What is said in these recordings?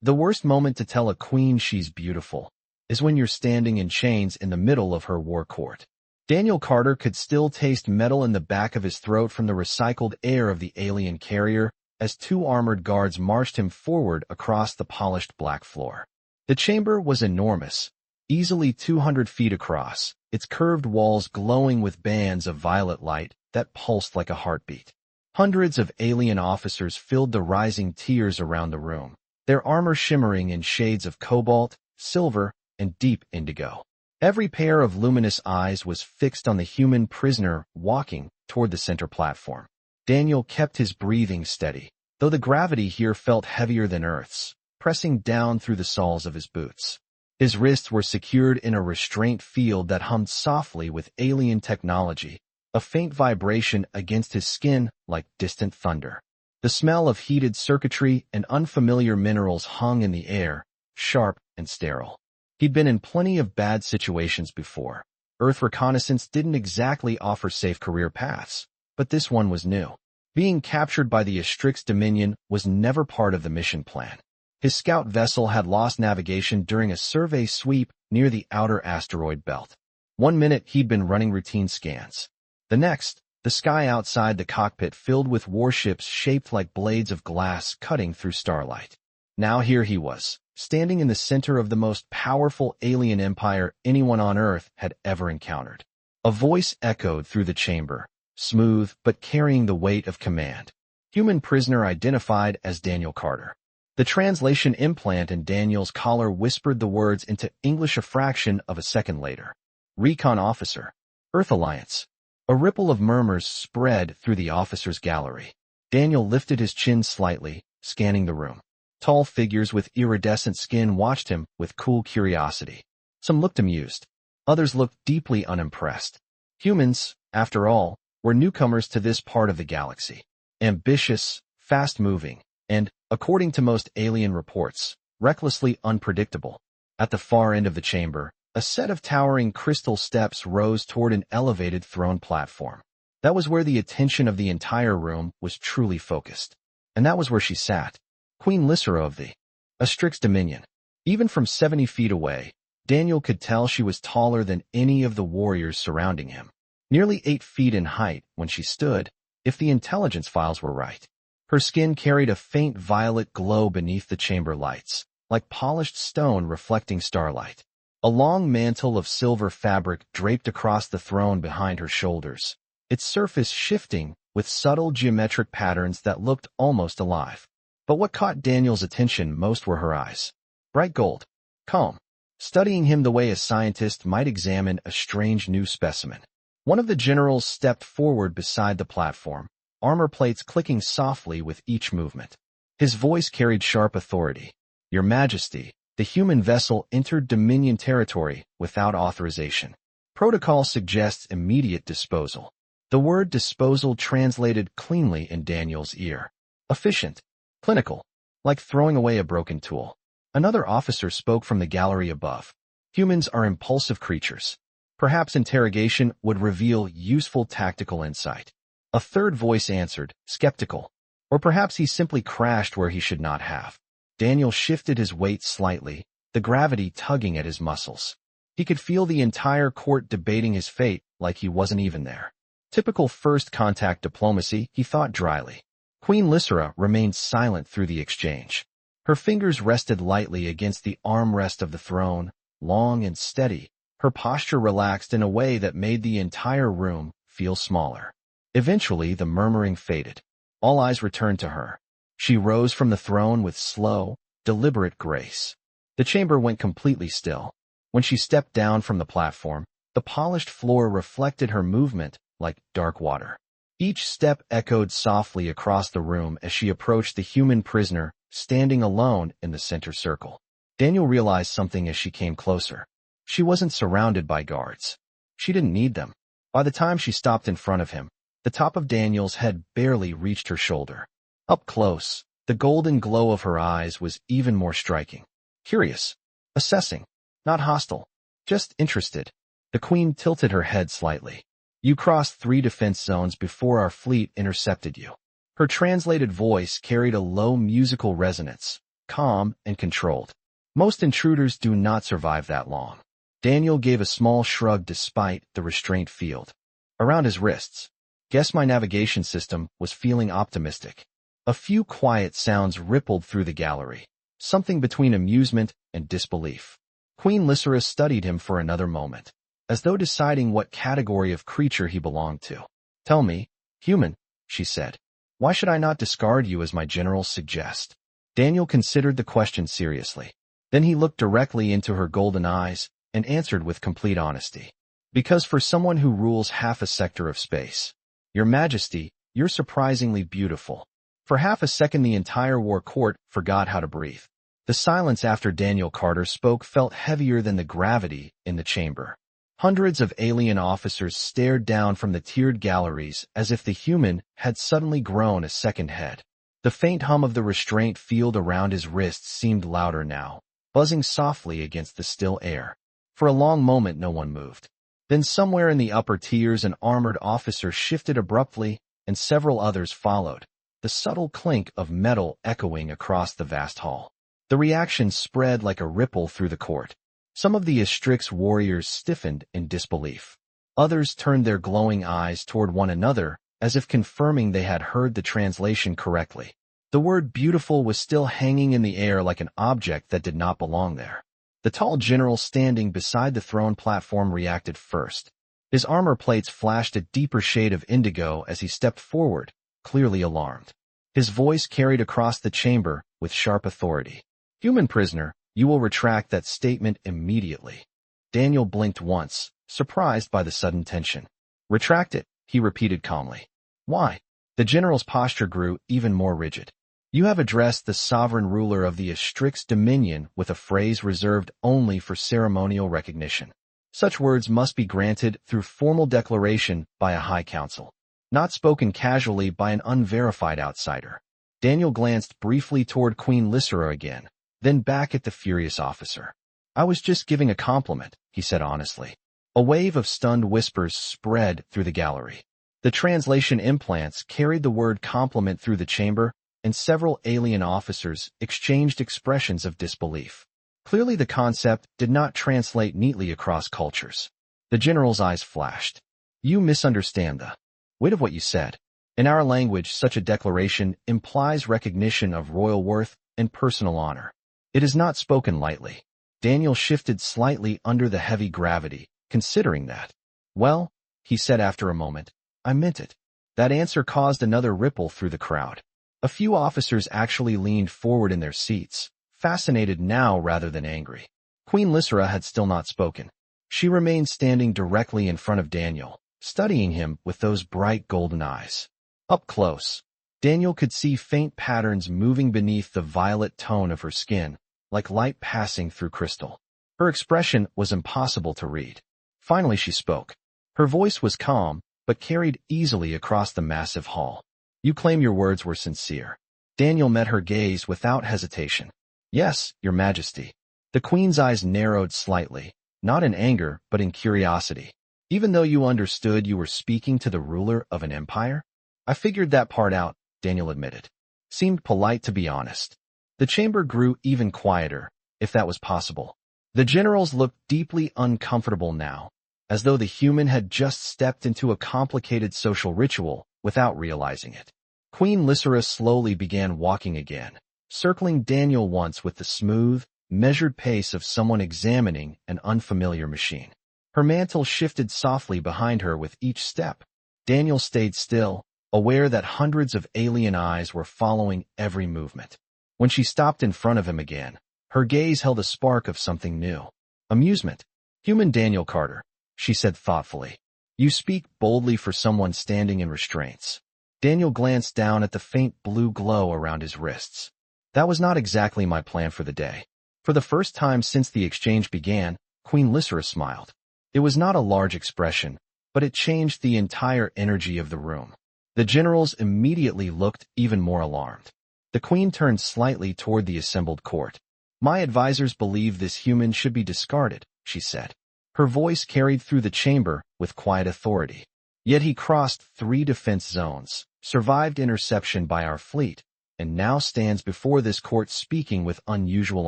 The worst moment to tell a queen she's beautiful is when you're standing in chains in the middle of her war court. Daniel Carter could still taste metal in the back of his throat from the recycled air of the alien carrier as two armored guards marched him forward across the polished black floor. The chamber was enormous, easily 200 feet across, its curved walls glowing with bands of violet light that pulsed like a heartbeat. Hundreds of alien officers filled the rising tiers around the room, their armor shimmering in shades of cobalt, silver, and deep indigo. Every pair of luminous eyes was fixed on the human prisoner walking toward the center platform. Daniel kept his breathing steady, though the gravity here felt heavier than Earth's, pressing down through the soles of his boots. His wrists were secured in a restraint field that hummed softly with alien technology, a faint vibration against his skin like distant thunder. The smell of heated circuitry and unfamiliar minerals hung in the air, sharp and sterile. He'd been in plenty of bad situations before. Earth reconnaissance didn't exactly offer safe career paths, but this one was new. Being captured by the Astrix Dominion was never part of the mission plan. His scout vessel had lost navigation during a survey sweep near the outer asteroid belt. 1 minute he'd been running routine scans. The next, the sky outside the cockpit filled with warships shaped like blades of glass cutting through starlight. Now here he was, standing in the center of the most powerful alien empire anyone on Earth had ever encountered. A voice echoed through the chamber, smooth but carrying the weight of command. Human prisoner identified as Daniel Carter. The translation implant in Daniel's collar whispered the words into English a fraction of a second later. Recon officer. Earth Alliance. A ripple of murmurs spread through the officer's gallery. Daniel lifted his chin slightly, scanning the room. Tall figures with iridescent skin watched him with cool curiosity. Some looked amused. Others looked deeply unimpressed. Humans, after all, were newcomers to this part of the galaxy. Ambitious, fast-moving, and, according to most alien reports, recklessly unpredictable. At the far end of the chamber, a set of towering crystal steps rose toward an elevated throne platform. That was where the attention of the entire room was truly focused. And that was where she sat, Queen Lysera of the Astrix Dominion. Even from 70 feet away, Daniel could tell she was taller than any of the warriors surrounding him. Nearly 8 feet in height when she stood, if the intelligence files were right. Her skin carried a faint violet glow beneath the chamber lights, like polished stone reflecting starlight. A long mantle of silver fabric draped across the throne behind her shoulders, its surface shifting with subtle geometric patterns that looked almost alive. But what caught Daniel's attention most were her eyes. Bright gold, calm, studying him the way a scientist might examine a strange new specimen. One of the generals stepped forward beside the platform, armor plates clicking softly with each movement. His voice carried sharp authority. Your Majesty, the human vessel entered Dominion territory without authorization. Protocol suggests immediate disposal. The word disposal translated cleanly in Daniel's ear. Efficient, clinical, like throwing away a broken tool. Another officer spoke from the gallery above. Humans are impulsive creatures. Perhaps interrogation would reveal useful tactical insight. A third voice answered, skeptical. Or perhaps he simply crashed where he should not have. Daniel shifted his weight slightly, the gravity tugging at his muscles. He could feel the entire court debating his fate like he wasn't even there. Typical first contact diplomacy, he thought dryly. Queen Lysera remained silent through the exchange. Her fingers rested lightly against the armrest of the throne, long and steady. Her posture relaxed in a way that made the entire room feel smaller. Eventually, the murmuring faded. All eyes returned to her. She rose from the throne with slow, deliberate grace. The chamber went completely still. When she stepped down from the platform, the polished floor reflected her movement like dark water. Each step echoed softly across the room as she approached the human prisoner, standing alone in the center circle. Daniel realized something as she came closer. She wasn't surrounded by guards. She didn't need them. By the time she stopped in front of him, the top of Daniel's head barely reached her shoulder. Up close, the golden glow of her eyes was even more striking. Curious, assessing, not hostile, just interested. The queen tilted her head slightly. You crossed 3 defense zones before our fleet intercepted you. Her translated voice carried a low musical resonance, calm and controlled. Most intruders do not survive that long. Daniel gave a small shrug despite the restraint field around his wrists. Guess my navigation system was feeling optimistic. A few quiet sounds rippled through the gallery, something between amusement and disbelief. Queen Lysera studied him for another moment, as though deciding what category of creature he belonged to. Tell me, human, she said, why should I not discard you as my generals suggest? Daniel considered the question seriously. Then he looked directly into her golden eyes and answered with complete honesty. Because for someone who rules half a sector of space, Your Majesty, you're surprisingly beautiful. For half a second the entire war court forgot how to breathe. The silence after Daniel Carter spoke felt heavier than the gravity in the chamber. Hundreds of alien officers stared down from the tiered galleries as if the human had suddenly grown a second head. The faint hum of the restraint field around his wrists seemed louder now, buzzing softly against the still air. For a long moment no one moved. Then somewhere in the upper tiers an armored officer shifted abruptly, and several others followed, the subtle clink of metal echoing across the vast hall. The reaction spread like a ripple through the court. Some of the Astrix warriors stiffened in disbelief. Others turned their glowing eyes toward one another, as if confirming they had heard the translation correctly. The word beautiful was still hanging in the air like an object that did not belong there. The tall general standing beside the throne platform reacted first. His armor plates flashed a deeper shade of indigo as he stepped forward, clearly alarmed. His voice carried across the chamber with sharp authority. Human prisoner, you will retract that statement immediately. Daniel blinked once, surprised by the sudden tension. Retract it, he repeated calmly. Why? The general's posture grew even more rigid. You have addressed the sovereign ruler of the Astrix dominion with a phrase reserved only for ceremonial recognition. Such words must be granted through formal declaration by a high council, not spoken casually by an unverified outsider. Daniel glanced briefly toward Queen Lysera again, then back at the furious officer. I was just giving a compliment, he said honestly. A wave of stunned whispers spread through the gallery. The translation implants carried the word compliment through the chamber, and several alien officers exchanged expressions of disbelief. Clearly the concept did not translate neatly across cultures. The general's eyes flashed. You misunderstand the weight of what you said. In our language, such a declaration implies recognition of royal worth and personal honor. It is not spoken lightly. Daniel shifted slightly under the heavy gravity, considering that. Well, he said after a moment, I meant it. That answer caused another ripple through the crowd. A few officers actually leaned forward in their seats, fascinated now rather than angry. Queen Lysera had still not spoken. She remained standing directly in front of Daniel, studying him with those bright golden eyes. Up close, Daniel could see faint patterns moving beneath the violet tone of her skin, like light passing through crystal. Her expression was impossible to read. Finally she spoke. Her voice was calm, but carried easily across the massive hall. You claim your words were sincere. Daniel met her gaze without hesitation. Yes, Your Majesty. The Queen's eyes narrowed slightly, not in anger but in curiosity. Even though you understood you were speaking to the ruler of an empire? I figured that part out, Daniel admitted. Seemed polite to be honest. The chamber grew even quieter, if that was possible. The generals looked deeply uncomfortable now, as though the human had just stepped into a complicated social ritual without realizing it. Queen Lysera slowly began walking again, circling Daniel once with the smooth, measured pace of someone examining an unfamiliar machine. Her mantle shifted softly behind her with each step. Daniel stayed still, aware that hundreds of alien eyes were following every movement. When she stopped in front of him again, her gaze held a spark of something new. Amusement. Human Daniel Carter, she said thoughtfully. You speak boldly for someone standing in restraints. Daniel glanced down at the faint blue glow around his wrists. That was not exactly my plan for the day. For the first time since the exchange began, Queen Lysera smiled. It was not a large expression, but it changed the entire energy of the room. The generals immediately looked even more alarmed. The Queen turned slightly toward the assembled court. My advisors believe this human should be discarded, she said. Her voice carried through the chamber with quiet authority. Yet he crossed 3 defense zones, survived interception by our fleet, and now stands before this court speaking with unusual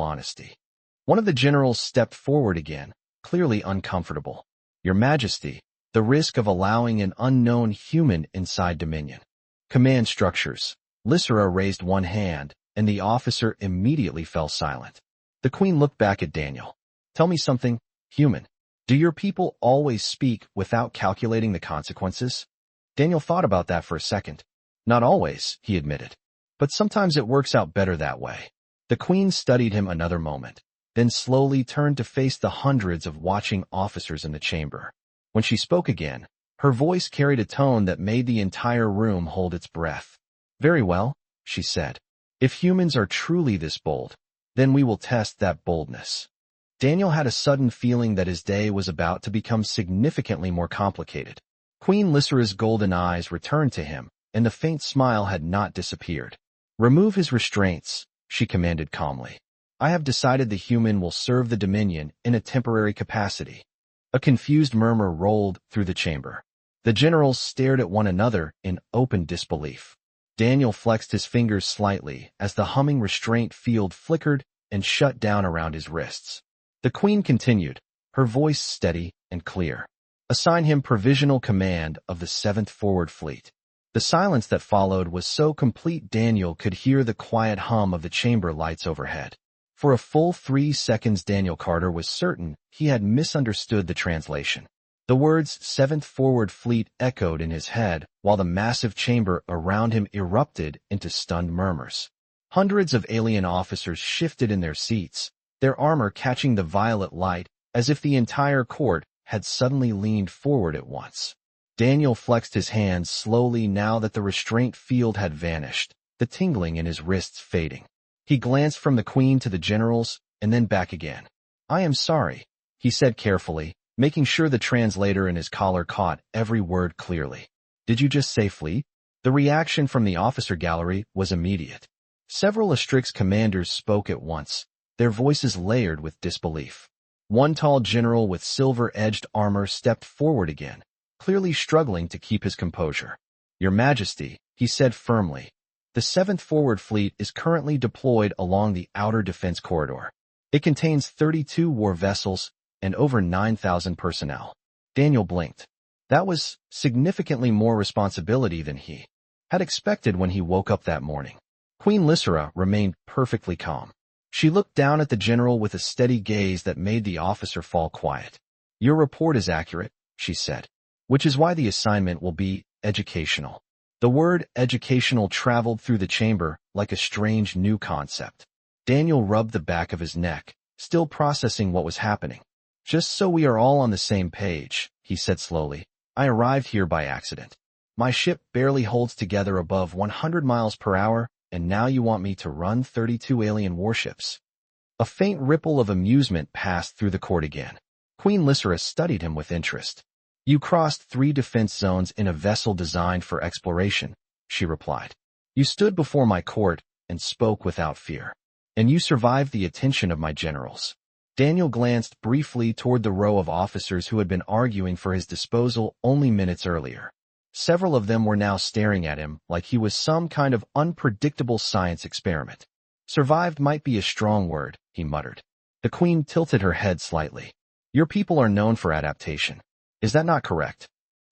honesty. One of the generals stepped forward again, clearly uncomfortable. Your Majesty, the risk of allowing an unknown human inside Dominion. Command structures. Lysera raised one hand, and the officer immediately fell silent. The Queen looked back at Daniel. Tell me something, human. Do your people always speak without calculating the consequences? Daniel thought about that for a second. Not always, he admitted. But sometimes it works out better that way. The Queen studied him another moment, then slowly turned to face the hundreds of watching officers in the chamber. When she spoke again, her voice carried a tone that made the entire room hold its breath. Very well, she said. If humans are truly this bold, then we will test that boldness. Daniel had a sudden feeling that his day was about to become significantly more complicated. Queen Lysera's golden eyes returned to him, and the faint smile had not disappeared. Remove his restraints, she commanded calmly. I have decided the human will serve the Dominion in a temporary capacity. A confused murmur rolled through the chamber. The generals stared at one another in open disbelief. Daniel flexed his fingers slightly as the humming restraint field flickered and shut down around his wrists. The Queen continued, her voice steady and clear. Assign him provisional command of the 7th Forward Fleet. The silence that followed was so complete Daniel could hear the quiet hum of the chamber lights overhead. For a full 3 seconds Daniel Carter was certain he had misunderstood the translation. The words 7th Forward Fleet echoed in his head while the massive chamber around him erupted into stunned murmurs. Hundreds of alien officers shifted in their seats, their armor catching the violet light as if the entire court had suddenly leaned forward at once. Daniel flexed his hands slowly now that the restraint field had vanished, the tingling in his wrists fading. He glanced from the Queen to the generals and then back again. I am sorry, he said carefully, making sure the translator in his collar caught every word clearly. Did you just say fleet? The reaction from the officer gallery was immediate. Several Astrix commanders spoke at once, their voices layered with disbelief. One tall general with silver-edged armor stepped forward again, clearly struggling to keep his composure. Your Majesty, he said firmly, the 7th Forward Fleet is currently deployed along the outer defense corridor. It contains 32 war vessels and over 9,000 personnel. Daniel blinked. That was significantly more responsibility than he had expected when he woke up that morning. Queen Lysera remained perfectly calm. She looked down at the general with a steady gaze that made the officer fall quiet. Your report is accurate, she said, which is why the assignment will be educational. The word educational traveled through the chamber like a strange new concept. Daniel rubbed the back of his neck, still processing what was happening. Just so we are all on the same page, he said slowly, I arrived here by accident. My ship barely holds together above 100 miles per hour, and now you want me to run 32 alien warships. A faint ripple of amusement passed through the court again. Queen Lysera studied him with interest. You crossed 3 defense zones in a vessel designed for exploration, she replied. You stood before my court and spoke without fear. And you survived the attention of my generals. Daniel glanced briefly toward the row of officers who had been arguing for his disposal only minutes earlier. Several of them were now staring at him like he was some kind of unpredictable science experiment. Survived might be a strong word, he muttered. The Queen tilted her head slightly. Your people are known for adaptation. Is that not correct?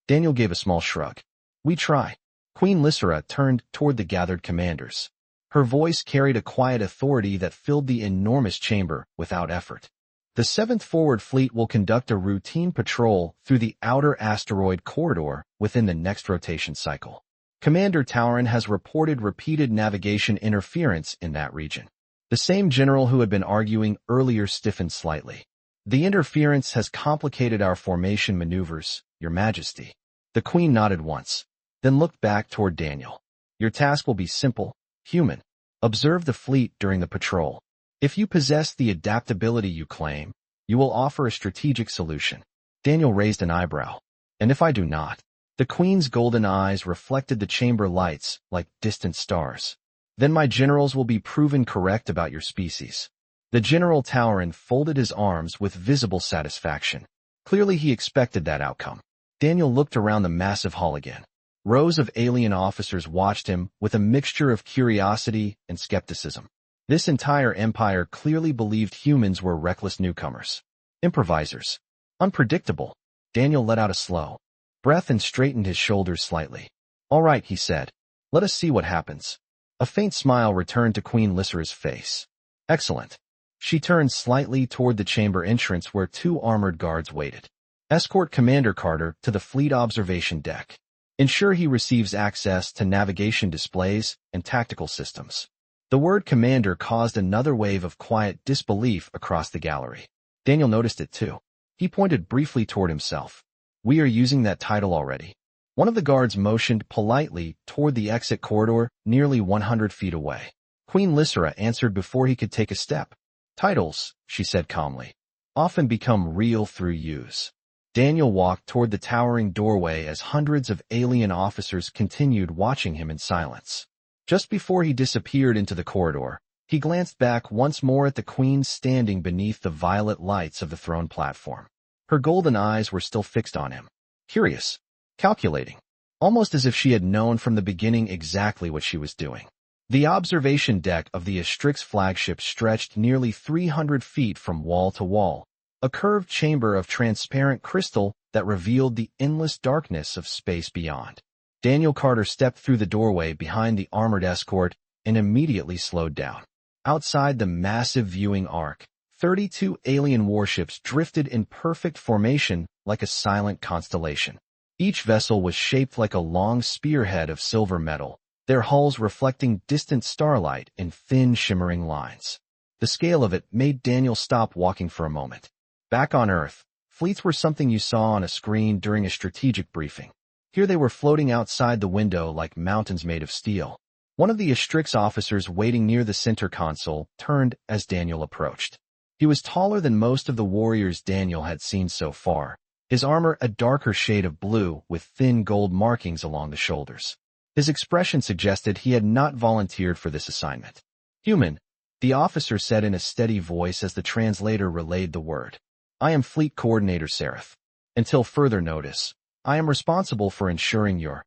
Daniel gave a small shrug. We try. Queen Lysera turned toward the gathered commanders. Her voice carried a quiet authority that filled the enormous chamber without effort. The 7th Forward Fleet will conduct a routine patrol through the outer asteroid corridor within the next rotation cycle. Commander Tauren has reported repeated navigation interference in that region. The same general who had been arguing earlier stiffened slightly. The interference has complicated our formation maneuvers, Your Majesty. The Queen nodded once, then looked back toward Daniel. Your task will be simple, human. Observe the fleet during the patrol. If you possess the adaptability you claim, you will offer a strategic solution. Daniel raised an eyebrow. And if I do not? The Queen's golden eyes reflected the chamber lights like distant stars. Then my generals will be proven correct about your species. The General Tauren folded his arms with visible satisfaction. Clearly he expected that outcome. Daniel looked around the massive hall again. Rows of alien officers watched him with a mixture of curiosity and skepticism. This entire empire clearly believed humans were reckless newcomers. Improvisers. Unpredictable. Daniel let out a slow breath and straightened his shoulders slightly. All right, he said. Let us see what happens. A faint smile returned to Queen Lysera's face. Excellent. She turned slightly toward the chamber entrance where two armored guards waited. Escort Commander Carter to the fleet observation deck. Ensure he receives access to navigation displays and tactical systems. The word commander caused another wave of quiet disbelief across the gallery. Daniel noticed it too. He pointed briefly toward himself. We are using that title already. One of the guards motioned politely toward the exit corridor nearly 100 feet away. Queen Lysera answered before he could take a step. Titles, she said calmly, often become real through use. Daniel walked toward the towering doorway as hundreds of alien officers continued watching him in silence. Just before he disappeared into the corridor, he glanced back once more at the queen standing beneath the violet lights of the throne platform. Her golden eyes were still fixed on him. Curious. Calculating. Almost as if she had known from the beginning exactly what she was doing. The observation deck of the Astrix flagship stretched nearly 300 feet from wall to wall, a curved chamber of transparent crystal that revealed the endless darkness of space beyond. Daniel Carter stepped through the doorway behind the armored escort and immediately slowed down. Outside the massive viewing arc, 32 alien warships drifted in perfect formation like a silent constellation. Each vessel was shaped like a long spearhead of silver metal, their hulls reflecting distant starlight in thin, shimmering lines. The scale of it made Daniel stop walking for a moment. Back on Earth, fleets were something you saw on a screen during a strategic briefing. Here they were floating outside the window like mountains made of steel. One of the Astrix officers waiting near the center console turned as Daniel approached. He was taller than most of the warriors Daniel had seen so far, his armor a darker shade of blue with thin gold markings along the shoulders. His expression suggested he had not volunteered for this assignment. Human, the officer said in a steady voice as the translator relayed the word. I am Fleet Coordinator Seraph. Until further notice, I am responsible for ensuring your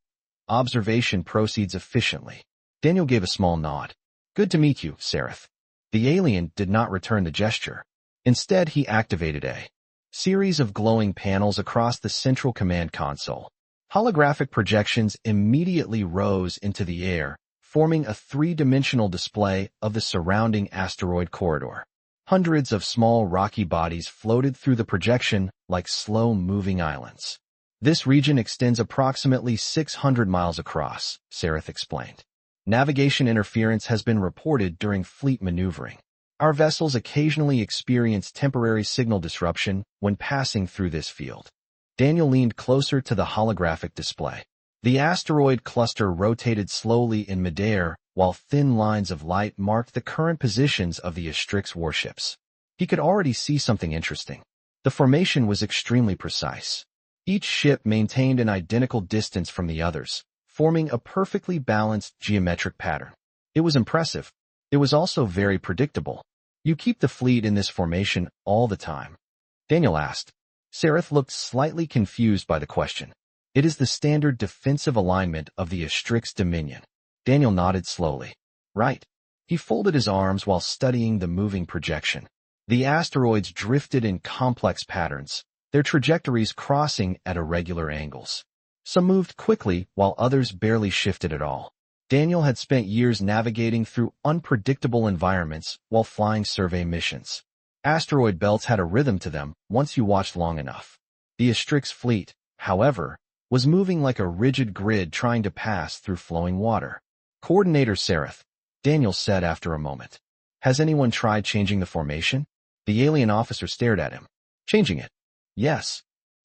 observation proceeds efficiently. Daniel gave a small nod. Good to meet you, Seraph. The alien did not return the gesture. Instead, he activated a series of glowing panels across the central command console. Holographic projections immediately rose into the air, forming a three-dimensional display of the surrounding asteroid corridor. Hundreds of small rocky bodies floated through the projection like slow-moving islands. This region extends approximately 600 miles across, Seraph explained. Navigation interference has been reported during fleet maneuvering. Our vessels occasionally experience temporary signal disruption when passing through this field. Daniel leaned closer to the holographic display. The asteroid cluster rotated slowly in midair, while thin lines of light marked the current positions of the Astrix warships. He could already see something interesting. The formation was extremely precise. Each ship maintained an identical distance from the others, forming a perfectly balanced geometric pattern. It was impressive. It was also very predictable. You keep the fleet in this formation all the time? Daniel asked. Seraph looked slightly confused by the question. It is the standard defensive alignment of the Astrix Dominion. Daniel nodded slowly. Right. He folded his arms while studying the moving projection. The asteroids drifted in complex patterns, their trajectories crossing at irregular angles. Some moved quickly while others barely shifted at all. Daniel had spent years navigating through unpredictable environments while flying survey missions. Asteroid belts had a rhythm to them once you watched long enough. The Astrix fleet, however, was moving like a rigid grid trying to pass through flowing water. Coordinator Seraph, Daniel said after a moment. Has anyone tried changing the formation? The alien officer stared at him. Changing it? Yes.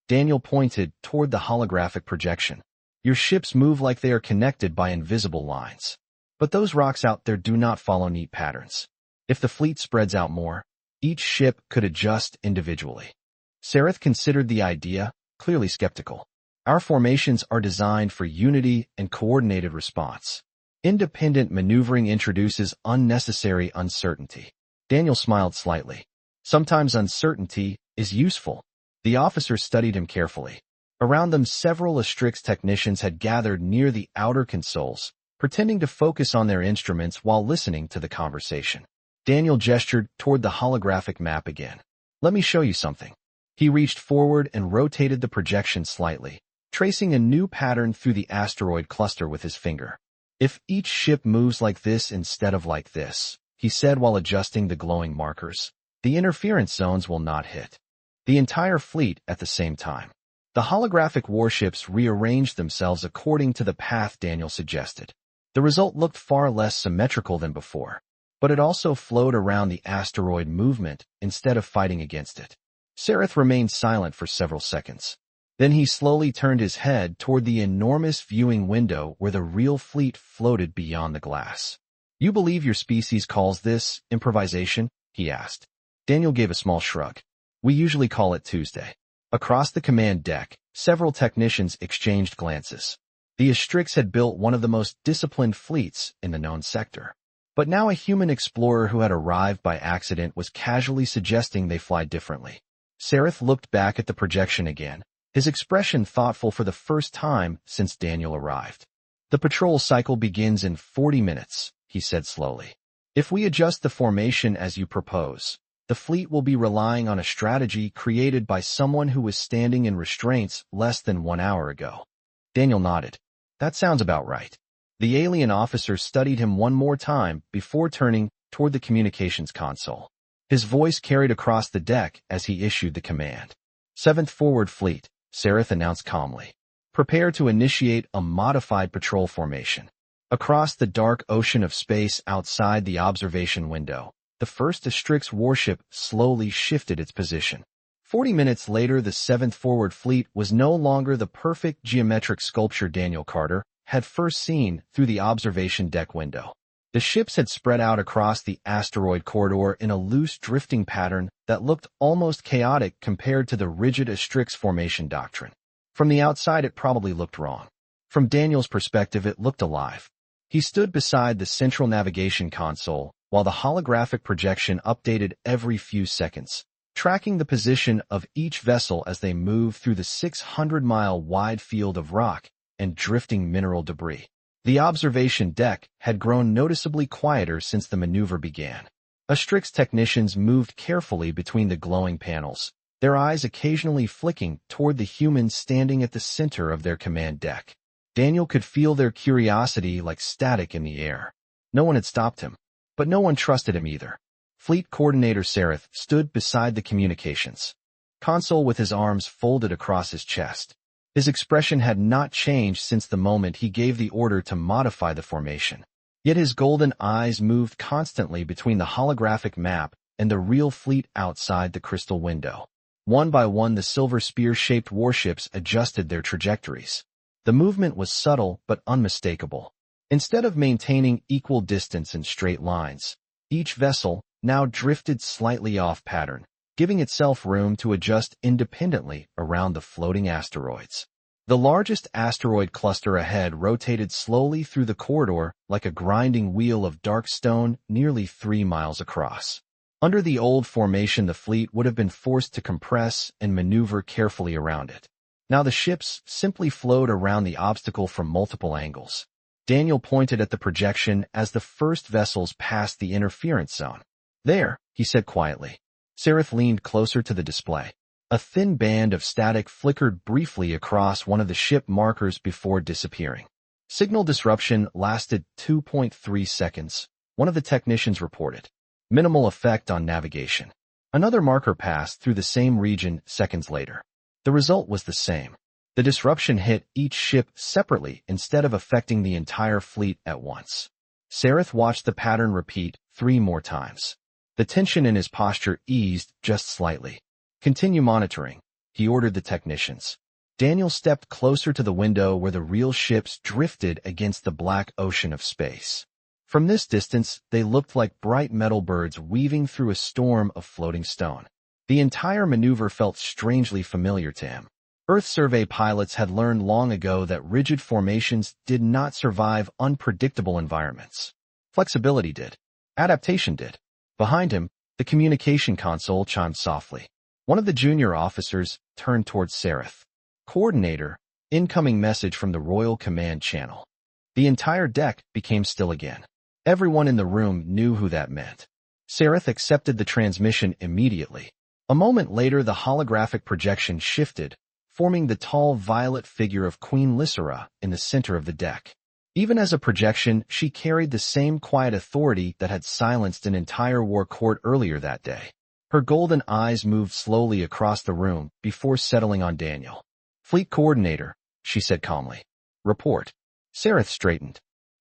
Daniel pointed toward the holographic projection. Your ships move like they are connected by invisible lines. But those rocks out there do not follow neat patterns. If the fleet spreads out more, each ship could adjust individually. Seraph considered the idea, clearly skeptical. Our formations are designed for unity and coordinated response. Independent maneuvering introduces unnecessary uncertainty. Daniel smiled slightly. Sometimes uncertainty is useful. The officer studied him carefully. Around them, several Astrix technicians had gathered near the outer consoles, pretending to focus on their instruments while listening to the conversation. Daniel gestured toward the holographic map again. "Let me show you something." He reached forward and rotated the projection slightly, tracing a new pattern through the asteroid cluster with his finger. "If each ship moves like this instead of like this," he said while adjusting the glowing markers, "the interference zones will not hit the entire fleet at the same time." The holographic warships rearranged themselves according to the path Daniel suggested. The result looked far less symmetrical than before, but it also flowed around the asteroid movement instead of fighting against it. Sareth remained silent for several seconds. Then he slowly turned his head toward the enormous viewing window where the real fleet floated beyond the glass. "You believe your species calls this improvisation?" he asked. Daniel gave a small shrug. "We usually call it Tuesday." Across the command deck, several technicians exchanged glances. The Astrix had built one of the most disciplined fleets in the known sector. But now a human explorer who had arrived by accident was casually suggesting they fly differently. Sareth looked back at the projection again, his expression thoughtful for the first time since Daniel arrived. "The patrol cycle begins in 40 minutes, he said slowly. "If we adjust the formation as you propose, the fleet will be relying on a strategy created by someone who was standing in restraints less than 1 hour ago." Daniel nodded. "That sounds about right." The alien officer studied him one more time before turning toward the communications console. His voice carried across the deck as he issued the command. "Seventh Forward Fleet," Sareth announced calmly. "Prepare to initiate a modified patrol formation." Across the dark ocean of space outside the observation window, the first Astrix warship slowly shifted its position. 40 minutes later, the 7th Forward Fleet was no longer the perfect geometric sculpture Daniel Carter had first seen through the observation deck window. The ships had spread out across the asteroid corridor in a loose drifting pattern that looked almost chaotic compared to the rigid Astrix formation doctrine. From the outside, it probably looked wrong. From Daniel's perspective, it looked alive. He stood beside the central navigation console while the holographic projection updated every few seconds, tracking the position of each vessel as they moved through the 600-mile wide field of rock and drifting mineral debris. The observation deck had grown noticeably quieter since the maneuver began. Astrix technicians moved carefully between the glowing panels, their eyes occasionally flicking toward the humans standing at the center of their command deck. Daniel could feel their curiosity like static in the air. No one had stopped him, but no one trusted him either. Fleet Coordinator Sareth stood beside the communications console with his arms folded across his chest. His expression had not changed since the moment he gave the order to modify the formation. Yet his golden eyes moved constantly between the holographic map and the real fleet outside the crystal window. One by one, the silver spear-shaped warships adjusted their trajectories. The movement was subtle but unmistakable. Instead of maintaining equal distance in straight lines, each vessel now drifted slightly off pattern, giving itself room to adjust independently around the floating asteroids. The largest asteroid cluster ahead rotated slowly through the corridor like a grinding wheel of dark stone nearly 3 miles across. Under the old formation, the fleet would have been forced to compress and maneuver carefully around it. Now the ships simply flowed around the obstacle from multiple angles. Daniel pointed at the projection as the first vessels passed the interference zone. "There," he said quietly. Sareth leaned closer to the display. A thin band of static flickered briefly across one of the ship markers before disappearing. Signal disruption lasted 2.3 seconds, one of the technicians reported. Minimal effect on navigation. Another marker passed through the same region seconds later. The result was the same. The disruption hit each ship separately instead of affecting the entire fleet at once. Sareth watched the pattern repeat 3 more times. The tension in his posture eased just slightly. "Continue monitoring," he ordered the technicians. Daniel stepped closer to the window where the real ships drifted against the black ocean of space. From this distance, they looked like bright metal birds weaving through a storm of floating stone. The entire maneuver felt strangely familiar to him. Earth survey pilots had learned long ago that rigid formations did not survive unpredictable environments. Flexibility did. Adaptation did. Behind him, the communication console chimed softly. One of the junior officers turned towards Sareth. Coordinator, incoming message from the Royal Command Channel. The entire deck became still again. Everyone in the room knew who that meant. Sareth accepted the transmission immediately. A moment later, the holographic projection shifted, forming the tall violet figure of Queen Lysera in the center of the deck. Even as a projection, she carried the same quiet authority that had silenced an entire war court earlier that day. Her golden eyes moved slowly across the room before settling on Daniel. "Fleet Coordinator," she said calmly. "Report." Sareth straightened.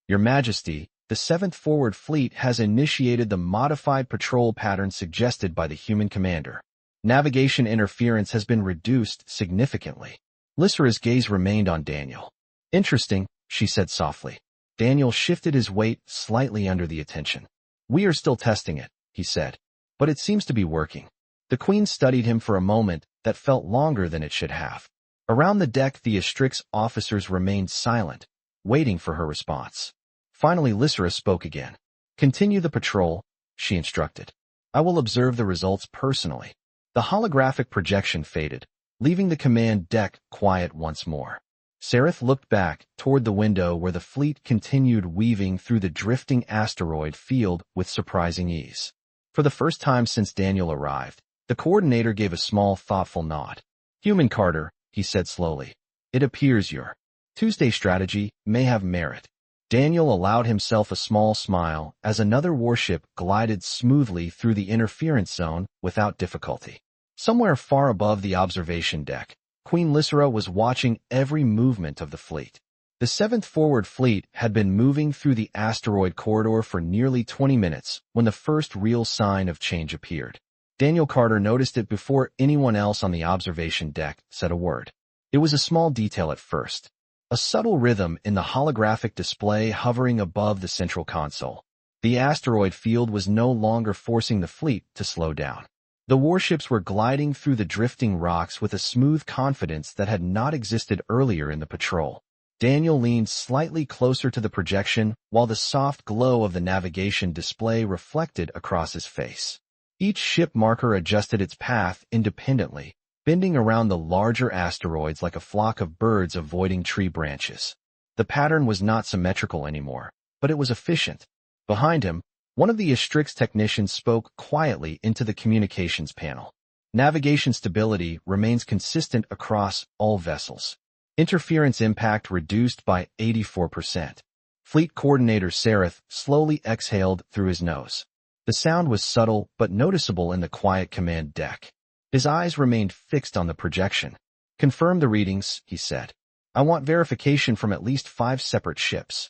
"Your Majesty, the 7th Forward Fleet has initiated the modified patrol pattern suggested by the human commander. Navigation interference has been reduced significantly." Lysera's gaze remained on Daniel. "Interesting," she said softly. Daniel shifted his weight slightly under the attention. "We are still testing it," he said, "but it seems to be working." The Queen studied him for a moment that felt longer than it should have. Around the deck, the Astrix officers remained silent, waiting for her response. Finally, Lysera spoke again. "Continue the patrol," she instructed. "I will observe the results personally." The holographic projection faded, leaving the command deck quiet once more. Sareth looked back toward the window where the fleet continued weaving through the drifting asteroid field with surprising ease. For the first time since Daniel arrived, the coordinator gave a small, thoughtful nod. "Human Carter," he said slowly, "it appears your Tuesday strategy may have merit." Daniel allowed himself a small smile as another warship glided smoothly through the interference zone without difficulty. Somewhere far above the observation deck, Queen Lysera was watching every movement of the fleet. The 7th Forward Fleet had been moving through the asteroid corridor for nearly 20 minutes when the first real sign of change appeared. Daniel Carter noticed it before anyone else on the observation deck said a word. It was a small detail at first. A subtle rhythm in the holographic display hovering above the central console. The asteroid field was no longer forcing the fleet to slow down. The warships were gliding through the drifting rocks with a smooth confidence that had not existed earlier in the patrol. Daniel leaned slightly closer to the projection while the soft glow of the navigation display reflected across his face. Each ship marker adjusted its path independently, bending around the larger asteroids like a flock of birds avoiding tree branches. The pattern was not symmetrical anymore, but it was efficient. Behind him, one of the Astrix technicians spoke quietly into the communications panel. "Navigation stability remains consistent across all vessels. Interference impact reduced by 84%. Fleet Coordinator Sareth slowly exhaled through his nose. The sound was subtle but noticeable in the quiet command deck. His eyes remained fixed on the projection. "Confirm the readings," he said. "I want verification from at least 5 separate ships."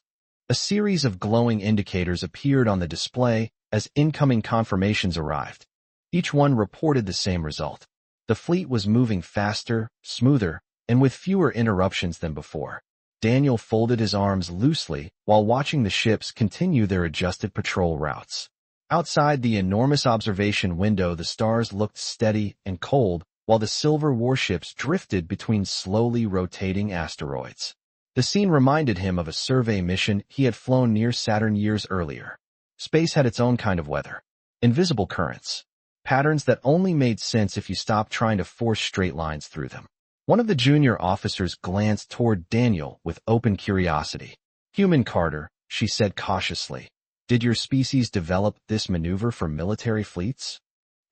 A series of glowing indicators appeared on the display as incoming confirmations arrived. Each one reported the same result. The fleet was moving faster, smoother, and with fewer interruptions than before. Daniel folded his arms loosely while watching the ships continue their adjusted patrol routes. Outside the enormous observation window, the stars looked steady and cold, while the silver warships drifted between slowly rotating asteroids. The scene reminded him of a survey mission he had flown near Saturn years earlier. Space had its own kind of weather. Invisible currents. Patterns that only made sense if you stopped trying to force straight lines through them. One of the junior officers glanced toward Daniel with open curiosity. "Human Carter," she said cautiously. "Did your species develop this maneuver for military fleets?"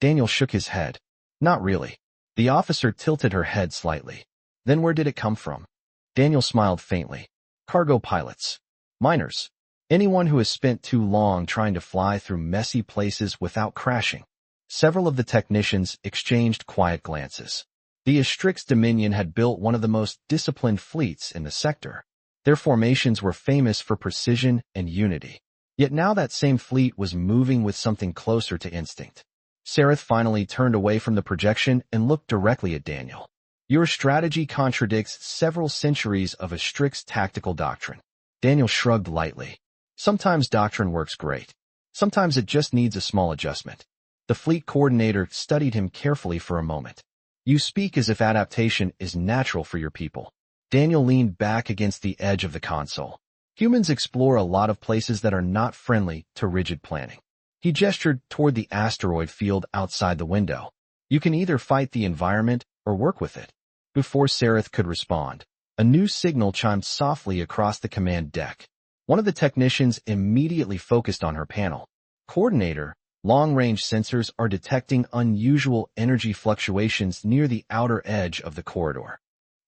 Daniel shook his head. "Not really." The officer tilted her head slightly. "Then where did it come from?" Daniel smiled faintly. "Cargo pilots. Miners. Anyone who has spent too long trying to fly through messy places without crashing." Several of the technicians exchanged quiet glances. The Astrix Dominion had built one of the most disciplined fleets in the sector. Their formations were famous for precision and unity. Yet now that same fleet was moving with something closer to instinct. Sareth finally turned away from the projection and looked directly at Daniel. "Your strategy contradicts several centuries of Astrix tactical doctrine." Daniel shrugged lightly. "Sometimes doctrine works great. Sometimes it just needs a small adjustment." The fleet coordinator studied him carefully for a moment. "You speak as if adaptation is natural for your people." Daniel leaned back against the edge of the console. "Humans explore a lot of places that are not friendly to rigid planning." He gestured toward the asteroid field outside the window. "You can either fight the environment or work with it." Before Sareth could respond, a new signal chimed softly across the command deck. One of the technicians immediately focused on her panel. Coordinator, long-range sensors are detecting unusual energy fluctuations near the outer edge of the corridor.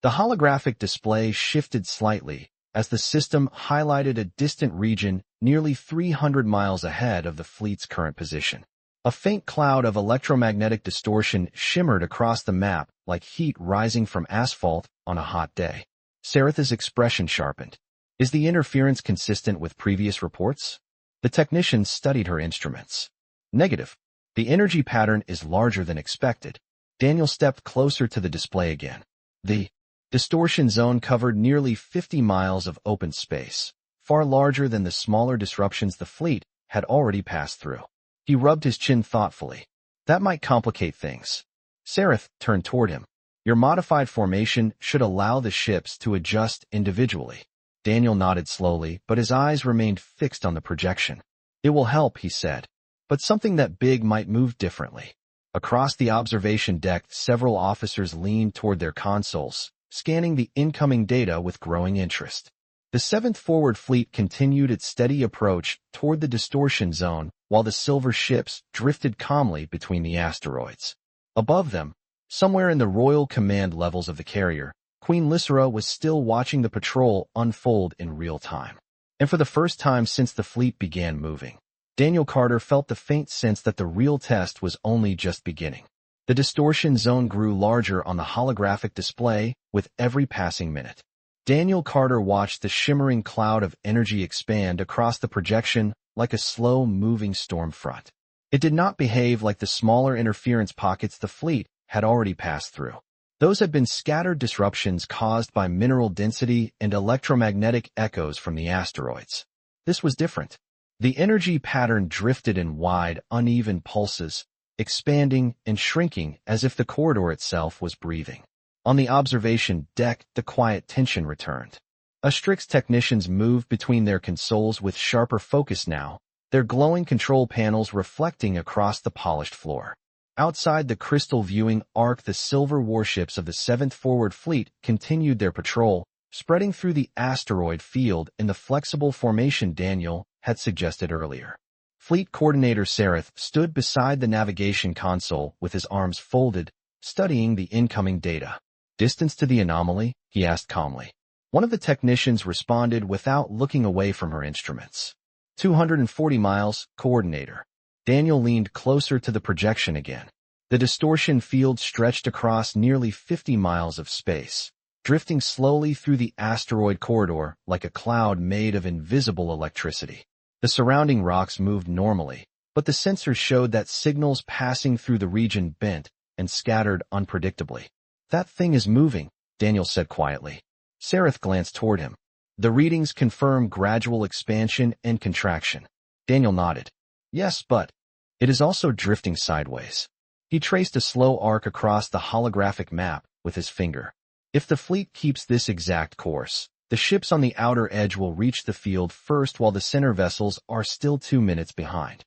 The holographic display shifted slightly as the system highlighted a distant region nearly 300 miles ahead of the fleet's current position. A faint cloud of electromagnetic distortion shimmered across the map like heat rising from asphalt on a hot day. Sareth's expression sharpened. Is the interference consistent with previous reports? The technician studied her instruments. Negative. The energy pattern is larger than expected. Daniel stepped closer to the display again. The distortion zone covered nearly 50 miles of open space, far larger than the smaller disruptions the fleet had already passed through. He rubbed his chin thoughtfully. That might complicate things. Sareth turned toward him. Your modified formation should allow the ships to adjust individually. Daniel nodded slowly, but his eyes remained fixed on the projection. It will help, he said, but something that big might move differently. Across the observation deck, several officers leaned toward their consoles, scanning the incoming data with growing interest. The 7th Forward Fleet continued its steady approach toward the distortion zone while the silver ships drifted calmly between the asteroids. Above them, somewhere in the Royal Command levels of the carrier, Queen Lysera was still watching the patrol unfold in real time. And for the first time since the fleet began moving, Daniel Carter felt the faint sense that the real test was only just beginning. The distortion zone grew larger on the holographic display with every passing minute. Daniel Carter watched the shimmering cloud of energy expand across the projection like a slow-moving storm front. It did not behave like the smaller interference pockets the fleet had already passed through. Those had been scattered disruptions caused by mineral density and electromagnetic echoes from the asteroids. This was different. The energy pattern drifted in wide, uneven pulses, expanding and shrinking as if the corridor itself was breathing. On the observation deck, the quiet tension returned. Astrix technicians moved between their consoles with sharper focus now, their glowing control panels reflecting across the polished floor. Outside the crystal viewing arc, the silver warships of the 7th Forward Fleet continued their patrol, spreading through the asteroid field in the flexible formation Daniel had suggested earlier. Fleet Coordinator Sareth stood beside the navigation console with his arms folded, studying the incoming data. Distance to the anomaly? He asked calmly. One of the technicians responded without looking away from her instruments. 240 miles, Coordinator. Daniel leaned closer to the projection again. The distortion field stretched across nearly 50 miles of space, drifting slowly through the asteroid corridor like a cloud made of invisible electricity. The surrounding rocks moved normally, but the sensors showed that signals passing through the region bent and scattered unpredictably. That thing is moving, Daniel said quietly. Sareth glanced toward him. The readings confirm gradual expansion and contraction. Daniel nodded. Yes, but it is also drifting sideways. He traced a slow arc across the holographic map with his finger. If the fleet keeps this exact course, the ships on the outer edge will reach the field first while the center vessels are still 2 minutes behind.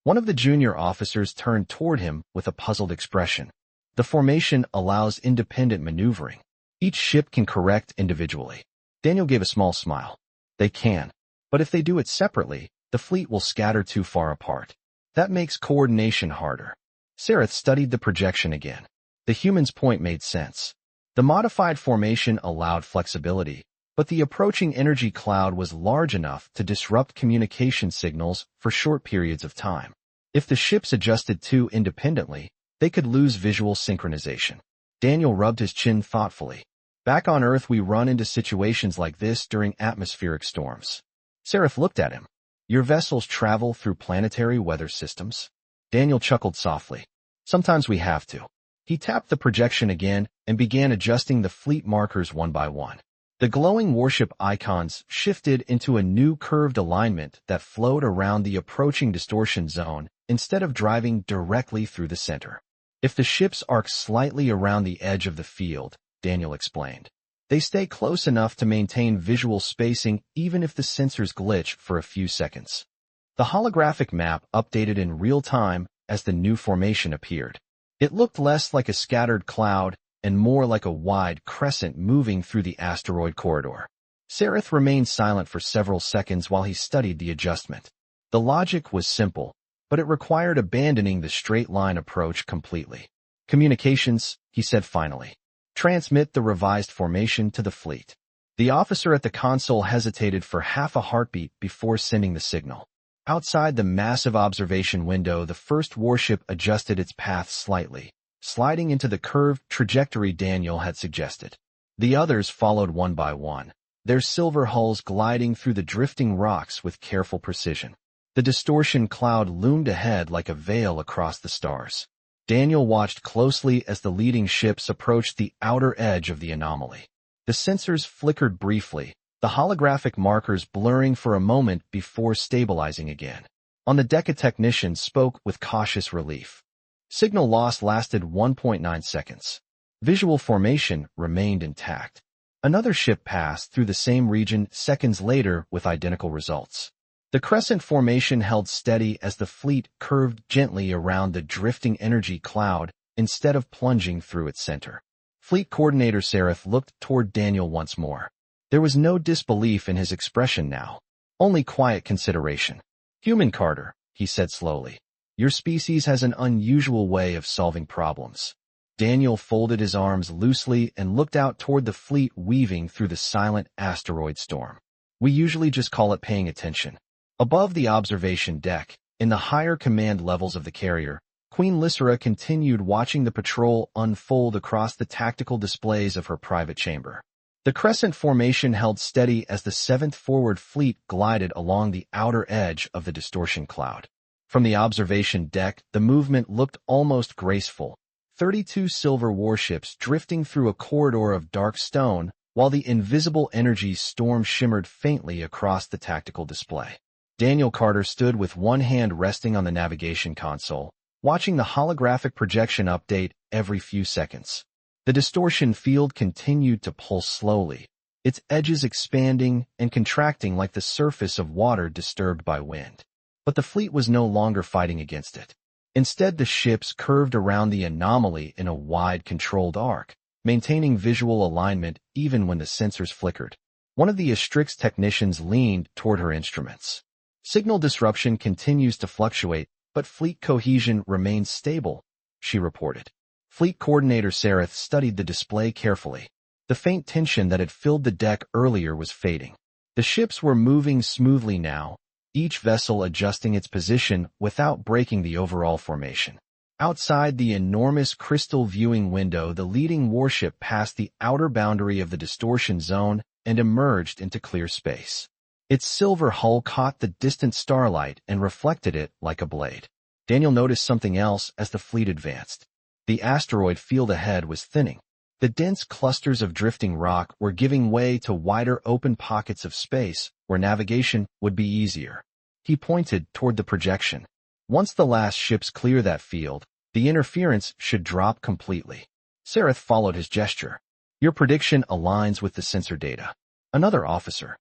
One of the junior officers turned toward him with a puzzled expression. The formation allows independent maneuvering. Each ship can correct individually. Daniel gave a small smile. They can, but if they do it separately, the fleet will scatter too far apart. That makes coordination harder. Sareth studied the projection again. The human's point made sense. The modified formation allowed flexibility, but the approaching energy cloud was large enough to disrupt communication signals for short periods of time. If the ships adjusted too independently, they could lose visual synchronization. Daniel rubbed his chin thoughtfully. Back on Earth, we run into situations like this during atmospheric storms. Sareth looked at him. Your vessels travel through planetary weather systems? Daniel chuckled softly. Sometimes we have to. He tapped the projection again and began adjusting the fleet markers one by one. The glowing warship icons shifted into a new curved alignment that flowed around the approaching distortion zone instead of driving directly through the center. If the ships arc slightly around the edge of the field, Daniel explained, they stay close enough to maintain visual spacing even if the sensors glitch for a few seconds. The holographic map updated in real time as the new formation appeared. It looked less like a scattered cloud and more like a wide crescent moving through the asteroid corridor. Sareth remained silent for several seconds while he studied the adjustment. The logic was simple, but it required abandoning the straight-line approach completely. "Communications," he said finally. "Transmit the revised formation to the fleet." The officer at the console hesitated for half a heartbeat before sending the signal. Outside the massive observation window, the first warship adjusted its path slightly, sliding into the curved trajectory Daniel had suggested. The others followed one by one, their silver hulls gliding through the drifting rocks with careful precision. The distortion cloud loomed ahead like a veil across the stars. Daniel watched closely as the leading ships approached the outer edge of the anomaly. The sensors flickered briefly, the holographic markers blurring for a moment before stabilizing again. On the deck, a technician spoke with cautious relief. Signal loss lasted 1.9 seconds. Visual formation remained intact. Another ship passed through the same region seconds later with identical results. The crescent formation held steady as the fleet curved gently around the drifting energy cloud instead of plunging through its center. Fleet Coordinator Sareth looked toward Daniel once more. There was no disbelief in his expression now, only quiet consideration. "Human Carter," he said slowly, "your species has an unusual way of solving problems." Daniel folded his arms loosely and looked out toward the fleet weaving through the silent asteroid storm. "We usually just call it paying attention." Above the observation deck, in the higher command levels of the carrier, Queen Lysera continued watching the patrol unfold across the tactical displays of her private chamber. The crescent formation held steady as the 7th Forward Fleet glided along the outer edge of the distortion cloud. From the observation deck, the movement looked almost graceful. 32 silver warships drifting through a corridor of dark stone, while the invisible energy storm shimmered faintly across the tactical display. Daniel Carter stood with one hand resting on the navigation console, watching the holographic projection update every few seconds. The distortion field continued to pulse slowly, its edges expanding and contracting like the surface of water disturbed by wind. But the fleet was no longer fighting against it. Instead, the ships curved around the anomaly in a wide, controlled arc, maintaining visual alignment even when the sensors flickered. One of the Astrix technicians leaned toward her instruments. "Signal disruption continues to fluctuate, but fleet cohesion remains stable," she reported. Fleet Coordinator Sareth studied the display carefully. The faint tension that had filled the deck earlier was fading. The ships were moving smoothly now, each vessel adjusting its position without breaking the overall formation. Outside the enormous crystal viewing window, the leading warship passed the outer boundary of the distortion zone and emerged into clear space. Its silver hull caught the distant starlight and reflected it like a blade. Daniel noticed something else as the fleet advanced. The asteroid field ahead was thinning. The dense clusters of drifting rock were giving way to wider open pockets of space where navigation would be easier. He pointed toward the projection. Once the last ships clear that field, the interference should drop completely. Sareth followed his gesture. "Your prediction aligns with the sensor data." Another officer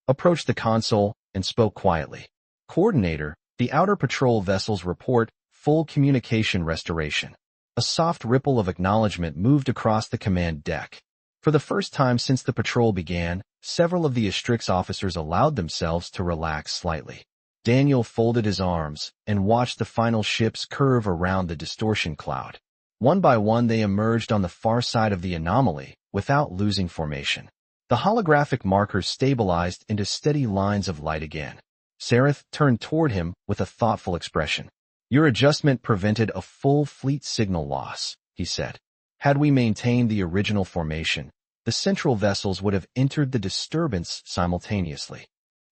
approached the console and spoke quietly. "Coordinator, the outer patrol vessels report full communication restoration." A soft ripple of acknowledgement moved across the command deck. For the first time since the patrol began, several of the Astrix officers allowed themselves to relax slightly. Daniel folded his arms and watched the final ships curve around the distortion cloud. One by one they emerged on the far side of the anomaly without losing formation. The holographic markers stabilized into steady lines of light again. Sareth turned toward him with a thoughtful expression. "Your adjustment prevented a full fleet signal loss," he said. "Had we maintained the original formation, the central vessels would have entered the disturbance simultaneously."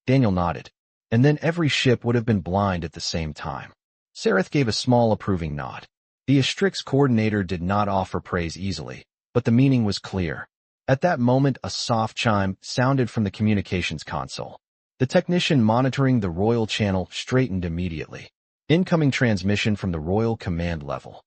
Daniel nodded. "And then every ship would have been blind at the same time." Sareth gave a small approving nod. The Astrix coordinator did not offer praise easily, but the meaning was clear. At that moment, a soft chime sounded from the communications console. The technician monitoring the Royal channel straightened immediately. Incoming transmission from the Royal command level.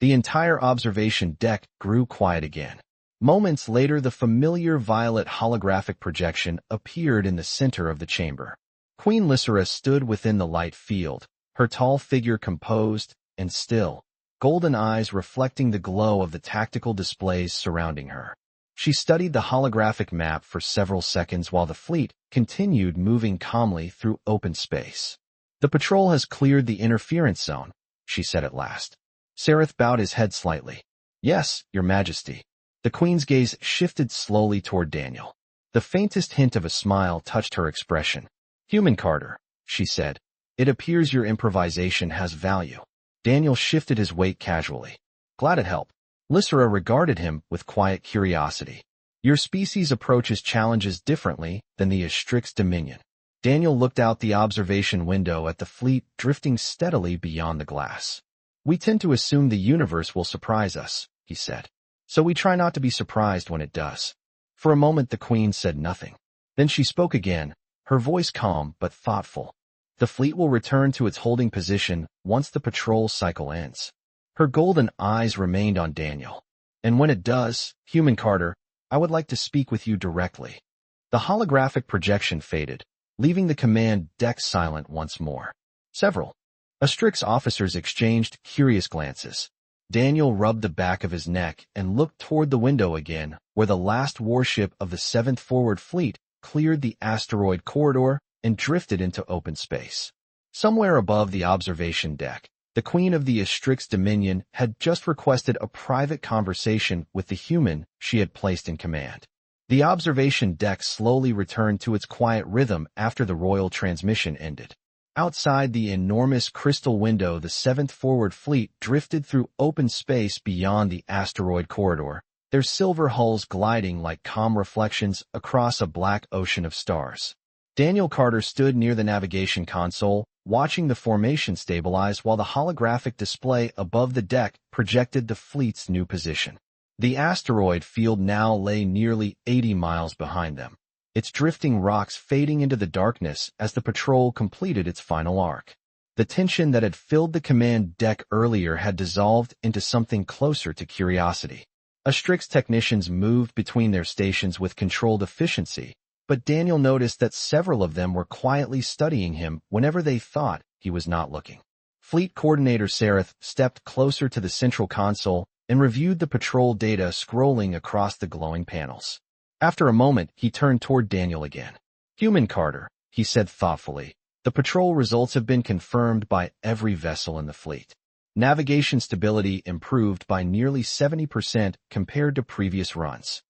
The entire observation deck grew quiet again. Moments later, the familiar violet holographic projection appeared in the center of the chamber. Queen Lysera stood within the light field, her tall figure composed and still. golden eyes reflecting the glow of the tactical displays surrounding her. She studied the holographic map for several seconds while the fleet continued moving calmly through open space. "The patrol has cleared the interference zone," she said at last. Sareth bowed his head slightly. "Yes, Your Majesty." The Queen's gaze shifted slowly toward Daniel. The faintest hint of a smile touched her expression. "Human Carter," she said, "it appears your improvisation has value." Daniel shifted his weight casually. "Glad it helped." Lysera regarded him with quiet curiosity. "Your species approaches challenges differently than the Astrix Dominion." Daniel looked out the observation window at the fleet drifting steadily beyond the glass. "We tend to assume the universe will surprise us," he said. "So we try not to be surprised when it does." For a moment the Queen said nothing. Then she spoke again, her voice calm but thoughtful. "The fleet will return to its holding position once the patrol cycle ends." Her golden eyes remained on Daniel. "And when it does, Human Carter, I would like to speak with you directly." The holographic projection faded, leaving the command deck silent once more. Several Astrix officers exchanged curious glances. Daniel rubbed the back of his neck and looked toward the window again, where the last warship of the 7th Forward Fleet cleared the asteroid corridor and drifted into open space. Somewhere above the observation deck, the Queen of the Astrix Dominion had just requested a private conversation with the human she had placed in command. The observation deck slowly returned to its quiet rhythm after the royal transmission ended. Outside the enormous crystal window, the 7th Forward Fleet drifted through open space beyond the asteroid corridor, their silver hulls gliding like calm reflections across a black ocean of stars. Daniel Carter stood near the navigation console, watching the formation stabilize while the holographic display above the deck projected the fleet's new position. The asteroid field now lay nearly 80 miles behind them, its drifting rocks fading into the darkness as the patrol completed its final arc. The tension that had filled the command deck earlier had dissolved into something closer to curiosity. Astrix technicians moved between their stations with controlled efficiency, but Daniel noticed that several of them were quietly studying him whenever they thought he was not looking. Fleet Coordinator Sareth stepped closer to the central console and reviewed the patrol data scrolling across the glowing panels. After a moment, he turned toward Daniel again. "Human Carter," he said thoughtfully, "the patrol results have been confirmed by every vessel in the fleet. Navigation stability improved by nearly 70% compared to previous runs."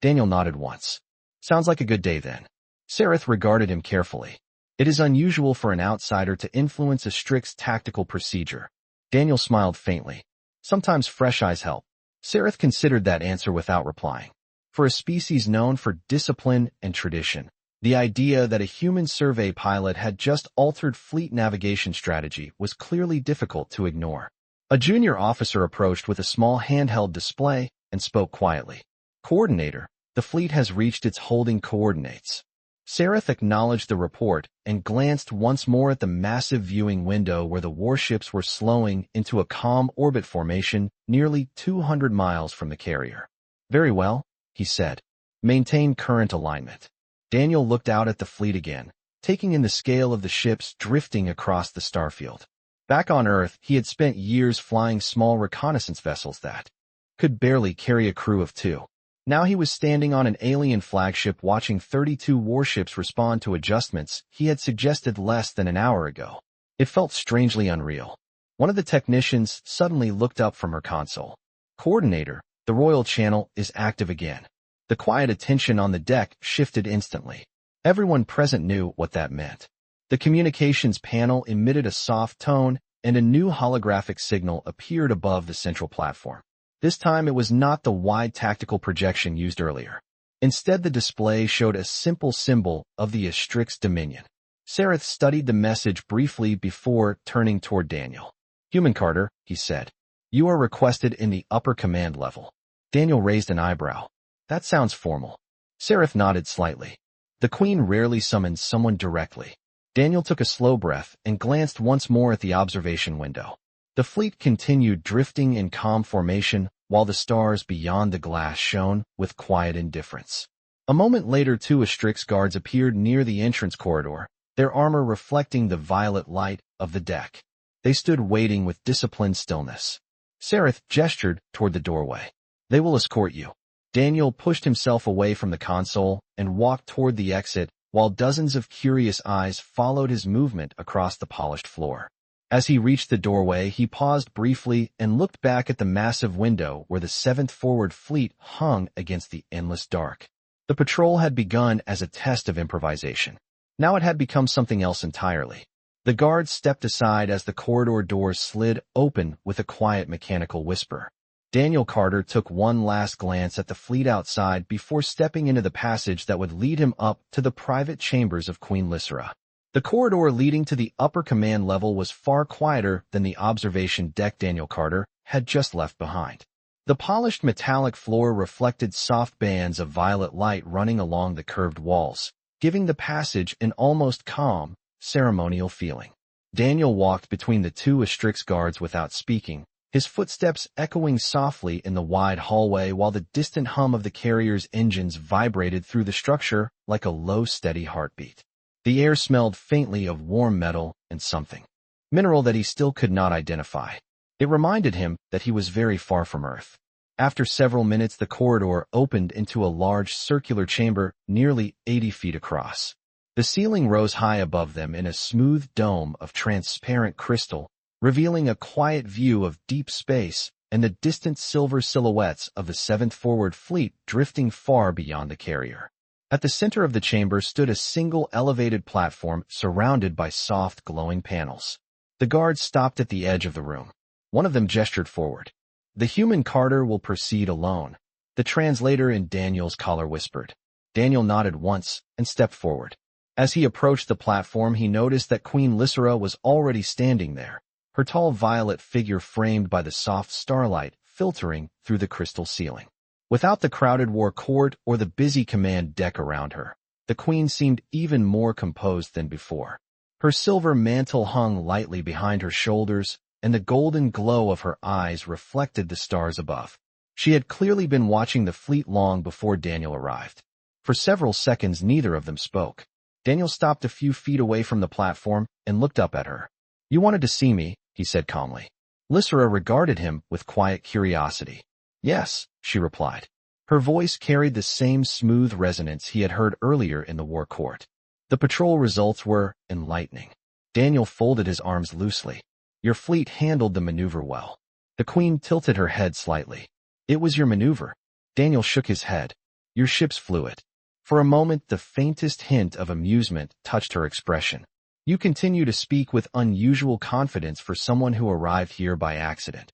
Daniel nodded once. "Sounds like a good day then." Sareth regarded him carefully. "It is unusual for an outsider to influence a strict tactical procedure." Daniel smiled faintly. "Sometimes fresh eyes help." Sareth considered that answer without replying. For a species known for discipline and tradition, the idea that a human survey pilot had just altered fleet navigation strategy was clearly difficult to ignore. A junior officer approached with a small handheld display and spoke quietly. "Coordinator, the fleet has reached its holding coordinates." Sareth acknowledged the report and glanced once more at the massive viewing window where the warships were slowing into a calm orbit formation nearly 200 miles from the carrier. "Very well," he said. "Maintain current alignment." Daniel looked out at the fleet again, taking in the scale of the ships drifting across the starfield. Back on Earth, he had spent years flying small reconnaissance vessels that could barely carry a crew of 2. Now he was standing on an alien flagship watching 32 warships respond to adjustments he had suggested less than an hour ago. It felt strangely unreal. One of the technicians suddenly looked up from her console. "Coordinator, the Royal Channel is active again." The quiet attention on the deck shifted instantly. Everyone present knew what that meant. The communications panel emitted a soft tone, and a new holographic signal appeared above the central platform. This time it was not the wide tactical projection used earlier. Instead, the display showed a simple symbol of the Astrix Dominion. Sareth studied the message briefly before turning toward Daniel. "Human Carter," he said, "you are requested in the upper command level." Daniel raised an eyebrow. "That sounds formal." Sareth nodded slightly. The Queen rarely summons someone directly. Daniel took a slow breath and glanced once more at the observation window. The fleet continued drifting in calm formation while the stars beyond the glass shone with quiet indifference. A moment later, 2 Astrix guards appeared near the entrance corridor, their armor reflecting the violet light of the deck. They stood waiting with disciplined stillness. Sereth gestured toward the doorway. They will escort you. Daniel pushed himself away from the console and walked toward the exit while dozens of curious eyes followed his movement across the polished floor. As he reached the doorway, he paused briefly and looked back at the massive window where the 7th Forward Fleet hung against the endless dark. The patrol had begun as a test of improvisation. Now it had become something else entirely. The guards stepped aside as the corridor doors slid open with a quiet mechanical whisper. Daniel Carter took one last glance at the fleet outside before stepping into the passage that would lead him up to the private chambers of Queen Lysera. The corridor leading to the upper command level was far quieter than the observation deck Daniel Carter had just left behind. The polished metallic floor reflected soft bands of violet light running along the curved walls, giving the passage an almost calm, ceremonial feeling. Daniel walked between the two Astrix guards without speaking, his footsteps echoing softly in the wide hallway while the distant hum of the carrier's engines vibrated through the structure like a low, steady heartbeat. The air smelled faintly of warm metal and something. Mineral that he still could not identify. It reminded him that he was very far from Earth. After several minutes, the corridor opened into a large circular chamber nearly 80 feet across. The ceiling rose high above them in a smooth dome of transparent crystal, revealing a quiet view of deep space and the distant silver silhouettes of the 7th Forward Fleet drifting far beyond the carrier. At the center of the chamber stood a single elevated platform surrounded by soft, glowing panels. The guards stopped at the edge of the room. One of them gestured forward. "The human Carter will proceed alone," the translator in Daniel's collar whispered. Daniel nodded once and stepped forward. As he approached the platform, he noticed that Queen Lysera was already standing there, her tall violet figure framed by the soft starlight filtering through the crystal ceiling. Without the crowded war court or the busy command deck around her, the queen seemed even more composed than before. Her silver mantle hung lightly behind her shoulders, and the golden glow of her eyes reflected the stars above. She had clearly been watching the fleet long before Daniel arrived. For several seconds, neither of them spoke. Daniel stopped a few feet away from the platform and looked up at her. "You wanted to see me," he said calmly. Lysera regarded him with quiet curiosity. "Yes," she replied. Her voice carried the same smooth resonance he had heard earlier in the war court. The patrol results were enlightening. Daniel folded his arms loosely. "Your fleet handled the maneuver well." The queen tilted her head slightly. "It was your maneuver." Daniel shook his head. "Your ships flew it." For a moment, the faintest hint of amusement touched her expression. "You continue to speak with unusual confidence for someone who arrived here by accident."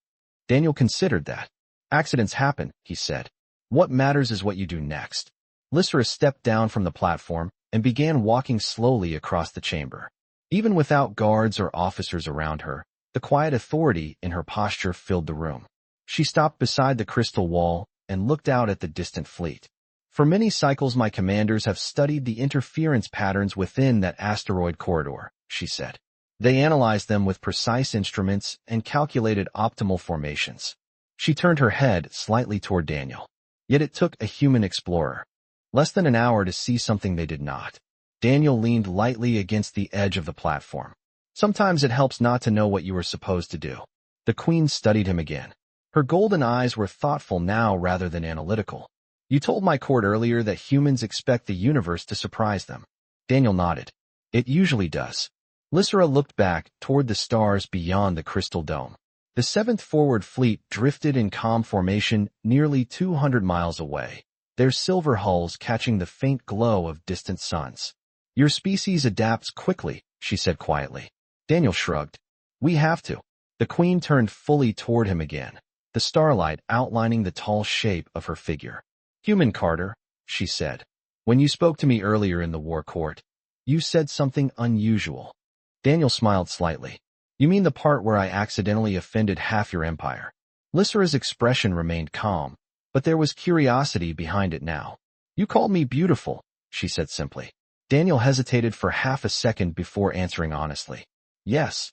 Daniel considered that. "Accidents happen," he said. "What matters is what you do next." Lysera stepped down from the platform and began walking slowly across the chamber. Even without guards or officers around her, the quiet authority in her posture filled the room. She stopped beside the crystal wall and looked out at the distant fleet. "For many cycles my commanders have studied the interference patterns within that asteroid corridor," she said. "They analyzed them with precise instruments and calculated optimal formations." She turned her head slightly toward Daniel. "Yet it took a human explorer less than an hour to see something they did not." Daniel leaned lightly against the edge of the platform. "Sometimes it helps not to know what you are supposed to do." The queen studied him again. Her golden eyes were thoughtful now rather than analytical. "You told my court earlier that humans expect the universe to surprise them." Daniel nodded. "It usually does." Lysera looked back toward the stars beyond the crystal dome. The 7th Forward Fleet drifted in calm formation nearly 200 miles away, their silver hulls catching the faint glow of distant suns. "Your species adapts quickly," she said quietly. Daniel shrugged. "We have to." The queen turned fully toward him again, the starlight outlining the tall shape of her figure. "Human Carter," she said. "When you spoke to me earlier in the war court, you said something unusual." Daniel smiled slightly. "You mean the part where I accidentally offended half your empire?" Lysera's expression remained calm, but there was curiosity behind it now. "You called me beautiful," she said simply. Daniel hesitated for half a second before answering honestly. "Yes."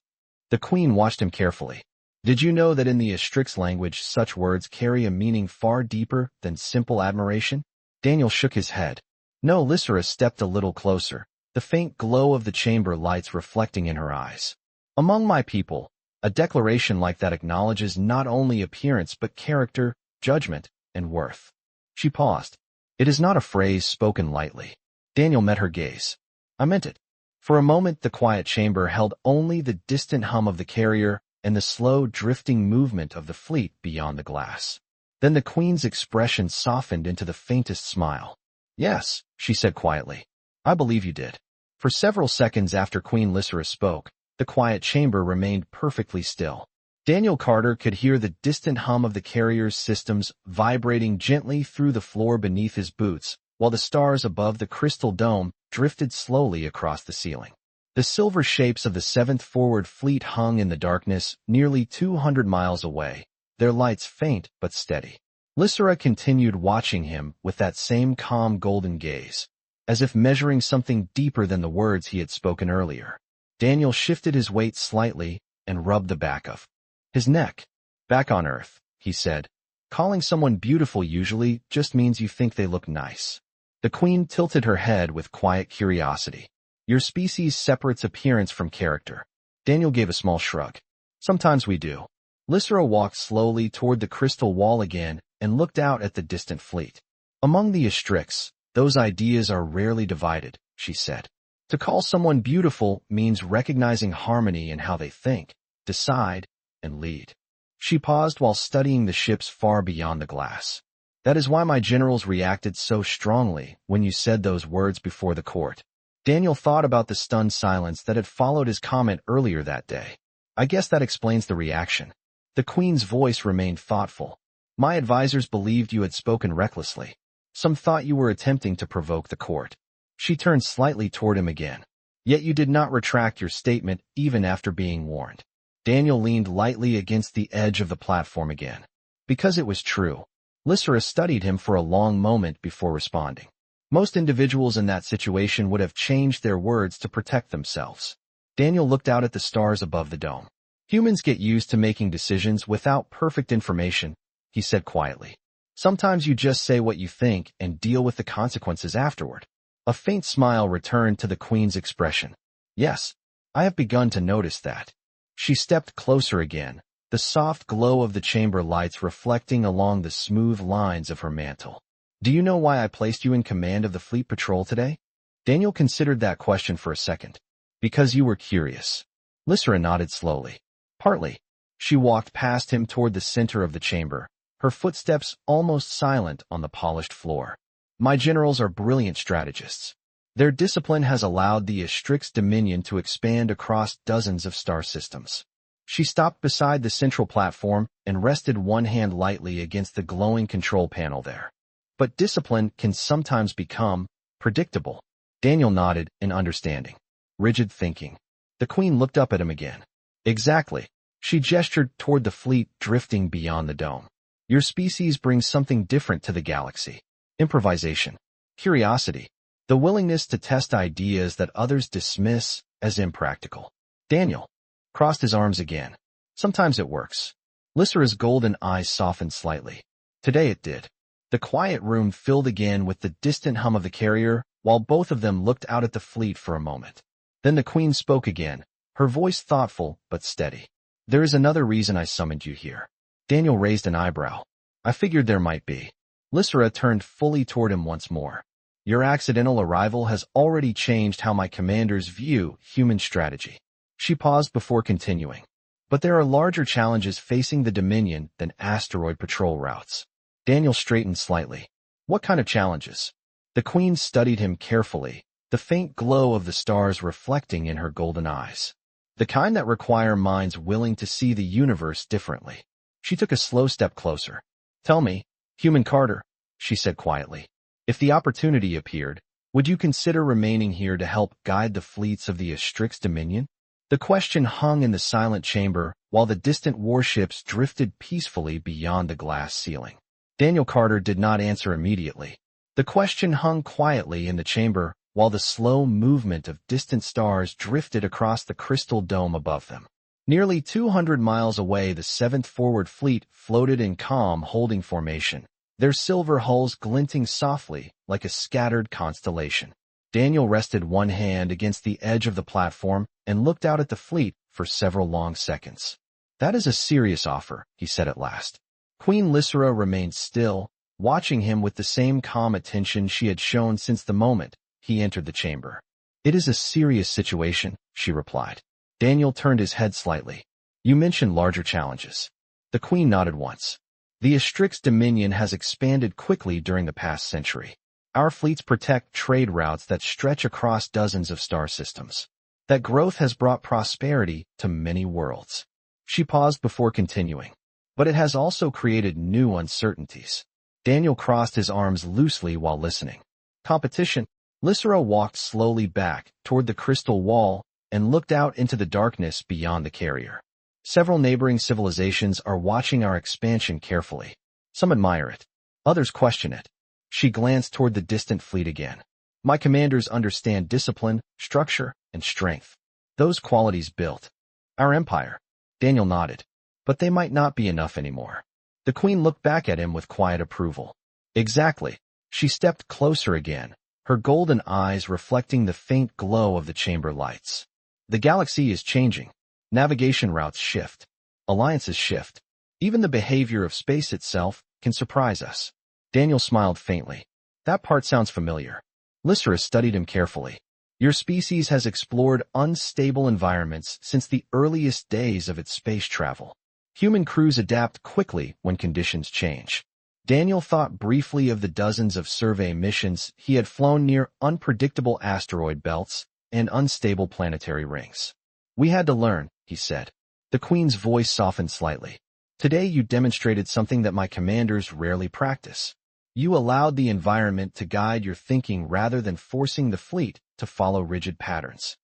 The queen watched him carefully. "Did you know that in the Astrix language such words carry a meaning far deeper than simple admiration?" Daniel shook his head. No. Lysera stepped a little closer, the faint glow of the chamber lights reflecting in her eyes. "Among my people, A declaration like that acknowledges not only appearance but character, judgment, and worth. She paused. It is not a phrase spoken lightly. Daniel met her gaze. I meant it. For a moment the quiet chamber held only the distant hum of the carrier and the slow drifting movement of the fleet beyond the glass. Then the Queen's expression softened into the faintest smile. Yes, she said quietly. I believe you did. For several seconds after Queen Lysera spoke, the quiet chamber remained perfectly still. Daniel Carter could hear the distant hum of the carrier's systems vibrating gently through the floor beneath his boots, while the stars above the crystal dome drifted slowly across the ceiling. The silver shapes of the 7th Forward Fleet hung in the darkness nearly 200 miles away, their lights faint but steady. Lysera continued watching him with that same calm golden gaze, as if measuring something deeper than the words he had spoken earlier. Daniel shifted his weight slightly and rubbed the back of his neck. Back on Earth, he said. Calling someone beautiful usually just means you think they look nice. The Queen tilted her head with quiet curiosity. Your species separates appearance from character. Daniel gave a small shrug. Sometimes we do. Lysera walked slowly toward the crystal wall again and looked out at the distant fleet. Among the Astrix, those ideas are rarely divided, she said. To call someone beautiful means recognizing harmony in how they think, decide, and lead. She paused while studying the ships far beyond the glass. That is why my generals reacted so strongly when you said those words before the court. Daniel thought about the stunned silence that had followed his comment earlier that day. I guess that explains the reaction. The Queen's voice remained thoughtful. My advisors believed you had spoken recklessly. Some thought you were attempting to provoke the court. She turned slightly toward him again. Yet you did not retract your statement even after being warned. Daniel leaned lightly against the edge of the platform again. Because it was true. Lysera studied him for a long moment before responding. Most individuals in that situation would have changed their words to protect themselves. Daniel looked out at the stars above the dome. Humans get used to making decisions without perfect information, he said quietly. Sometimes you just say what you think and deal with the consequences afterward. A faint smile returned to the Queen's expression. Yes, I have begun to notice that. She stepped closer again, the soft glow of the chamber lights reflecting along the smooth lines of her mantle. Do you know why I placed you in command of the fleet patrol today? Daniel considered that question for a second. Because you were curious. Lysera nodded slowly. Partly. She walked past him toward the center of the chamber, her footsteps almost silent on the polished floor. My generals are brilliant strategists. Their discipline has allowed the Astrix dominion to expand across dozens of star systems. She stopped beside the central platform and rested one hand lightly against the glowing control panel there. But discipline can sometimes become predictable. Daniel nodded in understanding. Rigid thinking. The Queen looked up at him again. Exactly. She gestured toward the fleet drifting beyond the dome. Your species brings something different to the galaxy. Improvisation. Curiosity. The willingness to test ideas that others dismiss as impractical. Daniel crossed his arms again. Sometimes it works. Lysera's golden eyes softened slightly. Today it did. The quiet room filled again with the distant hum of the carrier, while both of them looked out at the fleet for a moment. Then the Queen spoke again, her voice thoughtful but steady. There is another reason I summoned you here. Daniel raised an eyebrow. I figured there might be. Lysera turned fully toward him once more. Your accidental arrival has already changed how my commanders view human strategy. She paused before continuing. But there are larger challenges facing the Dominion than asteroid patrol routes. Daniel straightened slightly. What kind of challenges? The Queen studied him carefully, the faint glow of the stars reflecting in her golden eyes. The kind that require minds willing to see the universe differently. She took a slow step closer. Tell me, Human Carter, she said quietly. If the opportunity appeared, would you consider remaining here to help guide the fleets of the Astrix Dominion? The question hung in the silent chamber while the distant warships drifted peacefully beyond the glass ceiling. Daniel Carter did not answer immediately. The question hung quietly in the chamber while the slow movement of distant stars drifted across the crystal dome above them. Nearly 200 miles away, the 7th Forward Fleet floated in calm holding formation, their silver hulls glinting softly like a scattered constellation. Daniel rested one hand against the edge of the platform and looked out at the fleet for several long seconds. That is a serious offer, he said at last. Queen Lysera remained still, watching him with the same calm attention she had shown since the moment he entered the chamber. It is a serious situation, she replied. Daniel turned his head slightly. You mentioned larger challenges. The queen nodded once. The Astrix dominion has expanded quickly during the past century. Our fleets protect trade routes that stretch across dozens of star systems. That growth has brought prosperity to many worlds. She paused before continuing. But it has also created new uncertainties. Daniel crossed his arms loosely while listening. Competition. Lysera walked slowly back toward the crystal wall and looked out into the darkness beyond the carrier. Several neighboring civilizations are watching our expansion carefully. Some admire it. Others question it. She glanced toward the distant fleet again. My commanders understand discipline, structure, and strength. Those qualities built our empire. Daniel nodded. But they might not be enough anymore. The queen looked back at him with quiet approval. Exactly. She stepped closer again, her golden eyes reflecting the faint glow of the chamber lights. The galaxy is changing. Navigation routes shift. Alliances shift. Even the behavior of space itself can surprise us. Daniel smiled faintly. That part sounds familiar. Lysera studied him carefully. Your species has explored unstable environments since the earliest days of its space travel. Human crews adapt quickly when conditions change. Daniel thought briefly of the dozens of survey missions he had flown near unpredictable asteroid belts and unstable planetary rings. We had to learn, he said. The queen's voice softened slightly. Today you demonstrated something that my commanders rarely practice. You allowed the environment to guide your thinking rather than forcing the fleet to follow rigid patterns.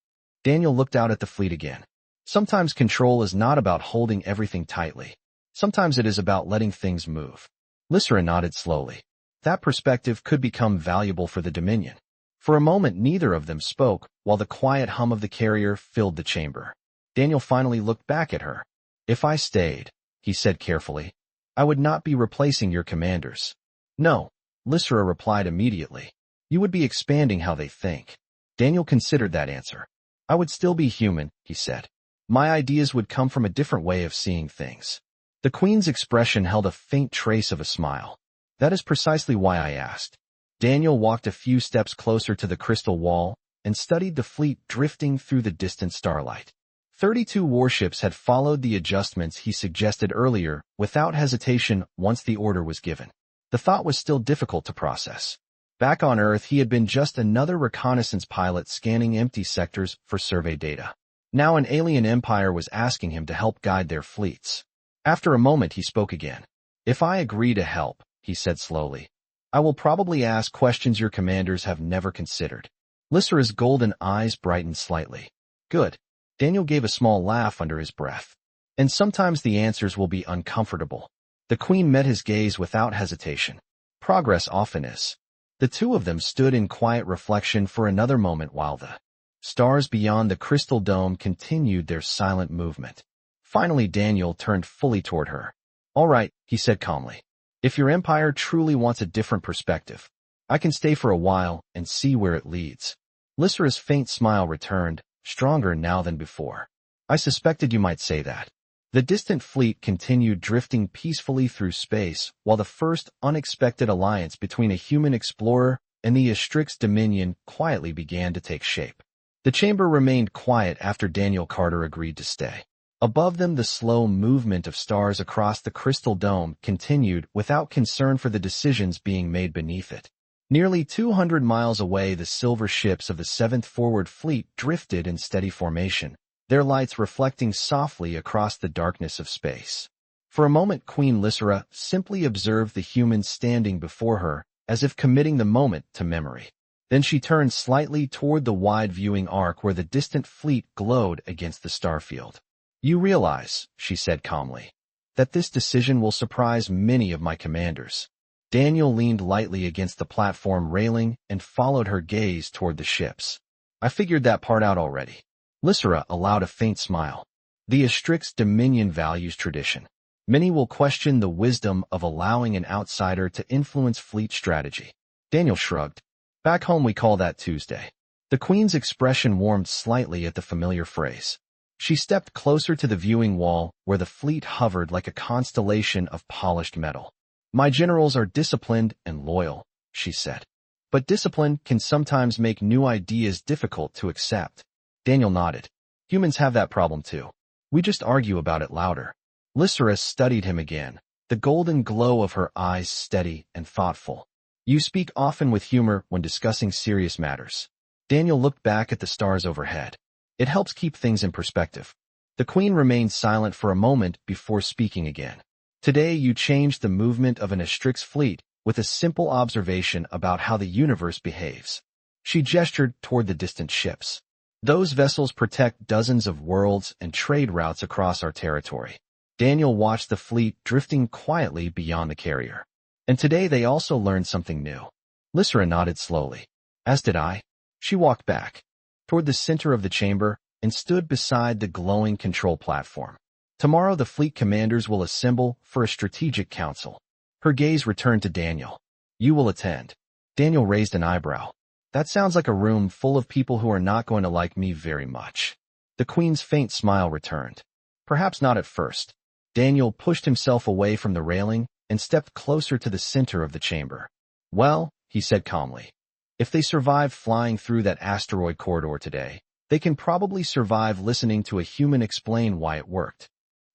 Daniel looked out at the fleet again. Sometimes control is not about holding everything tightly. Sometimes it is about letting things move. Lysera nodded slowly. That perspective could become valuable for the Dominion. For a moment neither of them spoke, while the quiet hum of the carrier filled the chamber. Daniel finally looked back at her. If I stayed, he said carefully, I would not be replacing your commanders. No, Lysera replied immediately. You would be expanding how they think. Daniel considered that answer. I would still be human, he said. My ideas would come from a different way of seeing things. The queen's expression held a faint trace of a smile. That is precisely why I asked. Daniel walked a few steps closer to the crystal wall and studied the fleet drifting through the distant starlight. 32 warships had followed the adjustments he suggested earlier without hesitation once the order was given. The thought was still difficult to process. Back on Earth, he had been just another reconnaissance pilot scanning empty sectors for survey data. Now an alien empire was asking him to help guide their fleets. After a moment, he spoke again. If I agree to help, he said slowly, I will probably ask questions your commanders have never considered. Lysera's golden eyes brightened slightly. Good. Daniel gave a small laugh under his breath. And sometimes the answers will be uncomfortable. The queen met his gaze without hesitation. Progress often is. The two of them stood in quiet reflection for another moment while the stars beyond the crystal dome continued their silent movement. Finally, Daniel turned fully toward her. All right, he said calmly. If your empire truly wants a different perspective, I can stay for a while and see where it leads. Lysera's faint smile returned, stronger now than before. I suspected you might say that. The distant fleet continued drifting peacefully through space while the first unexpected alliance between a human explorer and the Astrix Dominion quietly began to take shape. The chamber remained quiet after Daniel Carter agreed to stay. Above them, the slow movement of stars across the crystal dome continued without concern for the decisions being made beneath it. Nearly 200 miles away, the silver ships of the 7th Forward Fleet drifted in steady formation, their lights reflecting softly across the darkness of space. For a moment, Queen Lysera simply observed the humans standing before her, as if committing the moment to memory. Then she turned slightly toward the wide viewing arc where the distant fleet glowed against the starfield. You realize, she said calmly, that this decision will surprise many of my commanders. Daniel leaned lightly against the platform railing and followed her gaze toward the ships. I figured that part out already. Lysera allowed a faint smile. The Astrix Dominion values tradition. Many will question the wisdom of allowing an outsider to influence fleet strategy. Daniel shrugged. Back home we call that Tuesday. The queen's expression warmed slightly at the familiar phrase. She stepped closer to the viewing wall where the fleet hovered like a constellation of polished metal. My generals are disciplined and loyal, she said. But discipline can sometimes make new ideas difficult to accept. Daniel nodded. Humans have that problem too. We just argue about it louder. Lycera studied him again, the golden glow of her eyes steady and thoughtful. You speak often with humor when discussing serious matters. Daniel looked back at the stars overhead. It helps keep things in perspective. The queen remained silent for a moment before speaking again. Today you changed the movement of an Astrix fleet with a simple observation about how the universe behaves. She gestured toward the distant ships. Those vessels protect dozens of worlds and trade routes across our territory. Daniel watched the fleet drifting quietly beyond the carrier. And today they also learned something new. Lycera nodded slowly. As did I. She walked back toward the center of the chamber and stood beside the glowing control platform. Tomorrow the fleet commanders will assemble for a strategic council. Her gaze returned to Daniel. You will attend. Daniel raised an eyebrow. That sounds like a room full of people who are not going to like me very much. The queen's faint smile returned. Perhaps not at first. Daniel pushed himself away from the railing and stepped closer to the center of the chamber. Well, he said calmly, if they survive flying through that asteroid corridor today, they can probably survive listening to a human explain why it worked.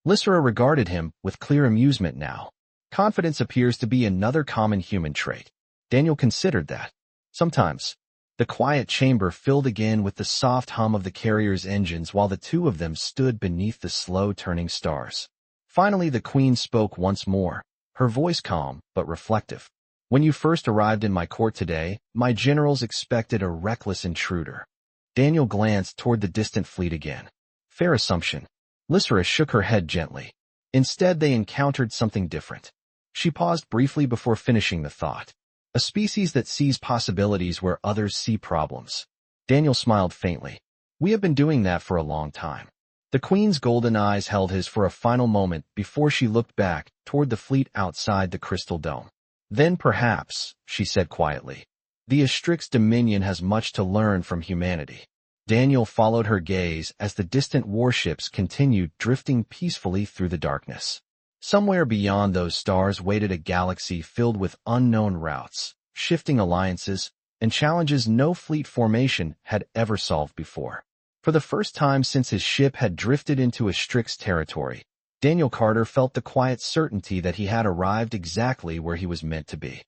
Lycera regarded him with clear amusement now. Confidence appears to be another common human trait. Daniel considered that. Sometimes. The quiet chamber filled again with the soft hum of the carrier's engines while the two of them stood beneath the slow-turning stars. Finally the queen spoke once more, her voice calm but reflective. When you first arrived in my court today, my generals expected a reckless intruder. Daniel glanced toward the distant fleet again. Fair assumption. Lycera shook her head gently. Instead they encountered something different. She paused briefly before finishing the thought. A species that sees possibilities where others see problems. Daniel smiled faintly. We have been doing that for a long time. The queen's golden eyes held his for a final moment before she looked back toward the fleet outside the crystal dome. Then perhaps, she said quietly, the Astrix Dominion has much to learn from humanity. Daniel followed her gaze as the distant warships continued drifting peacefully through the darkness. Somewhere beyond those stars waited a galaxy filled with unknown routes, shifting alliances, and challenges no fleet formation had ever solved before. For the first time since his ship had drifted into Astrix territory, Daniel Carter felt the quiet certainty that he had arrived exactly where he was meant to be.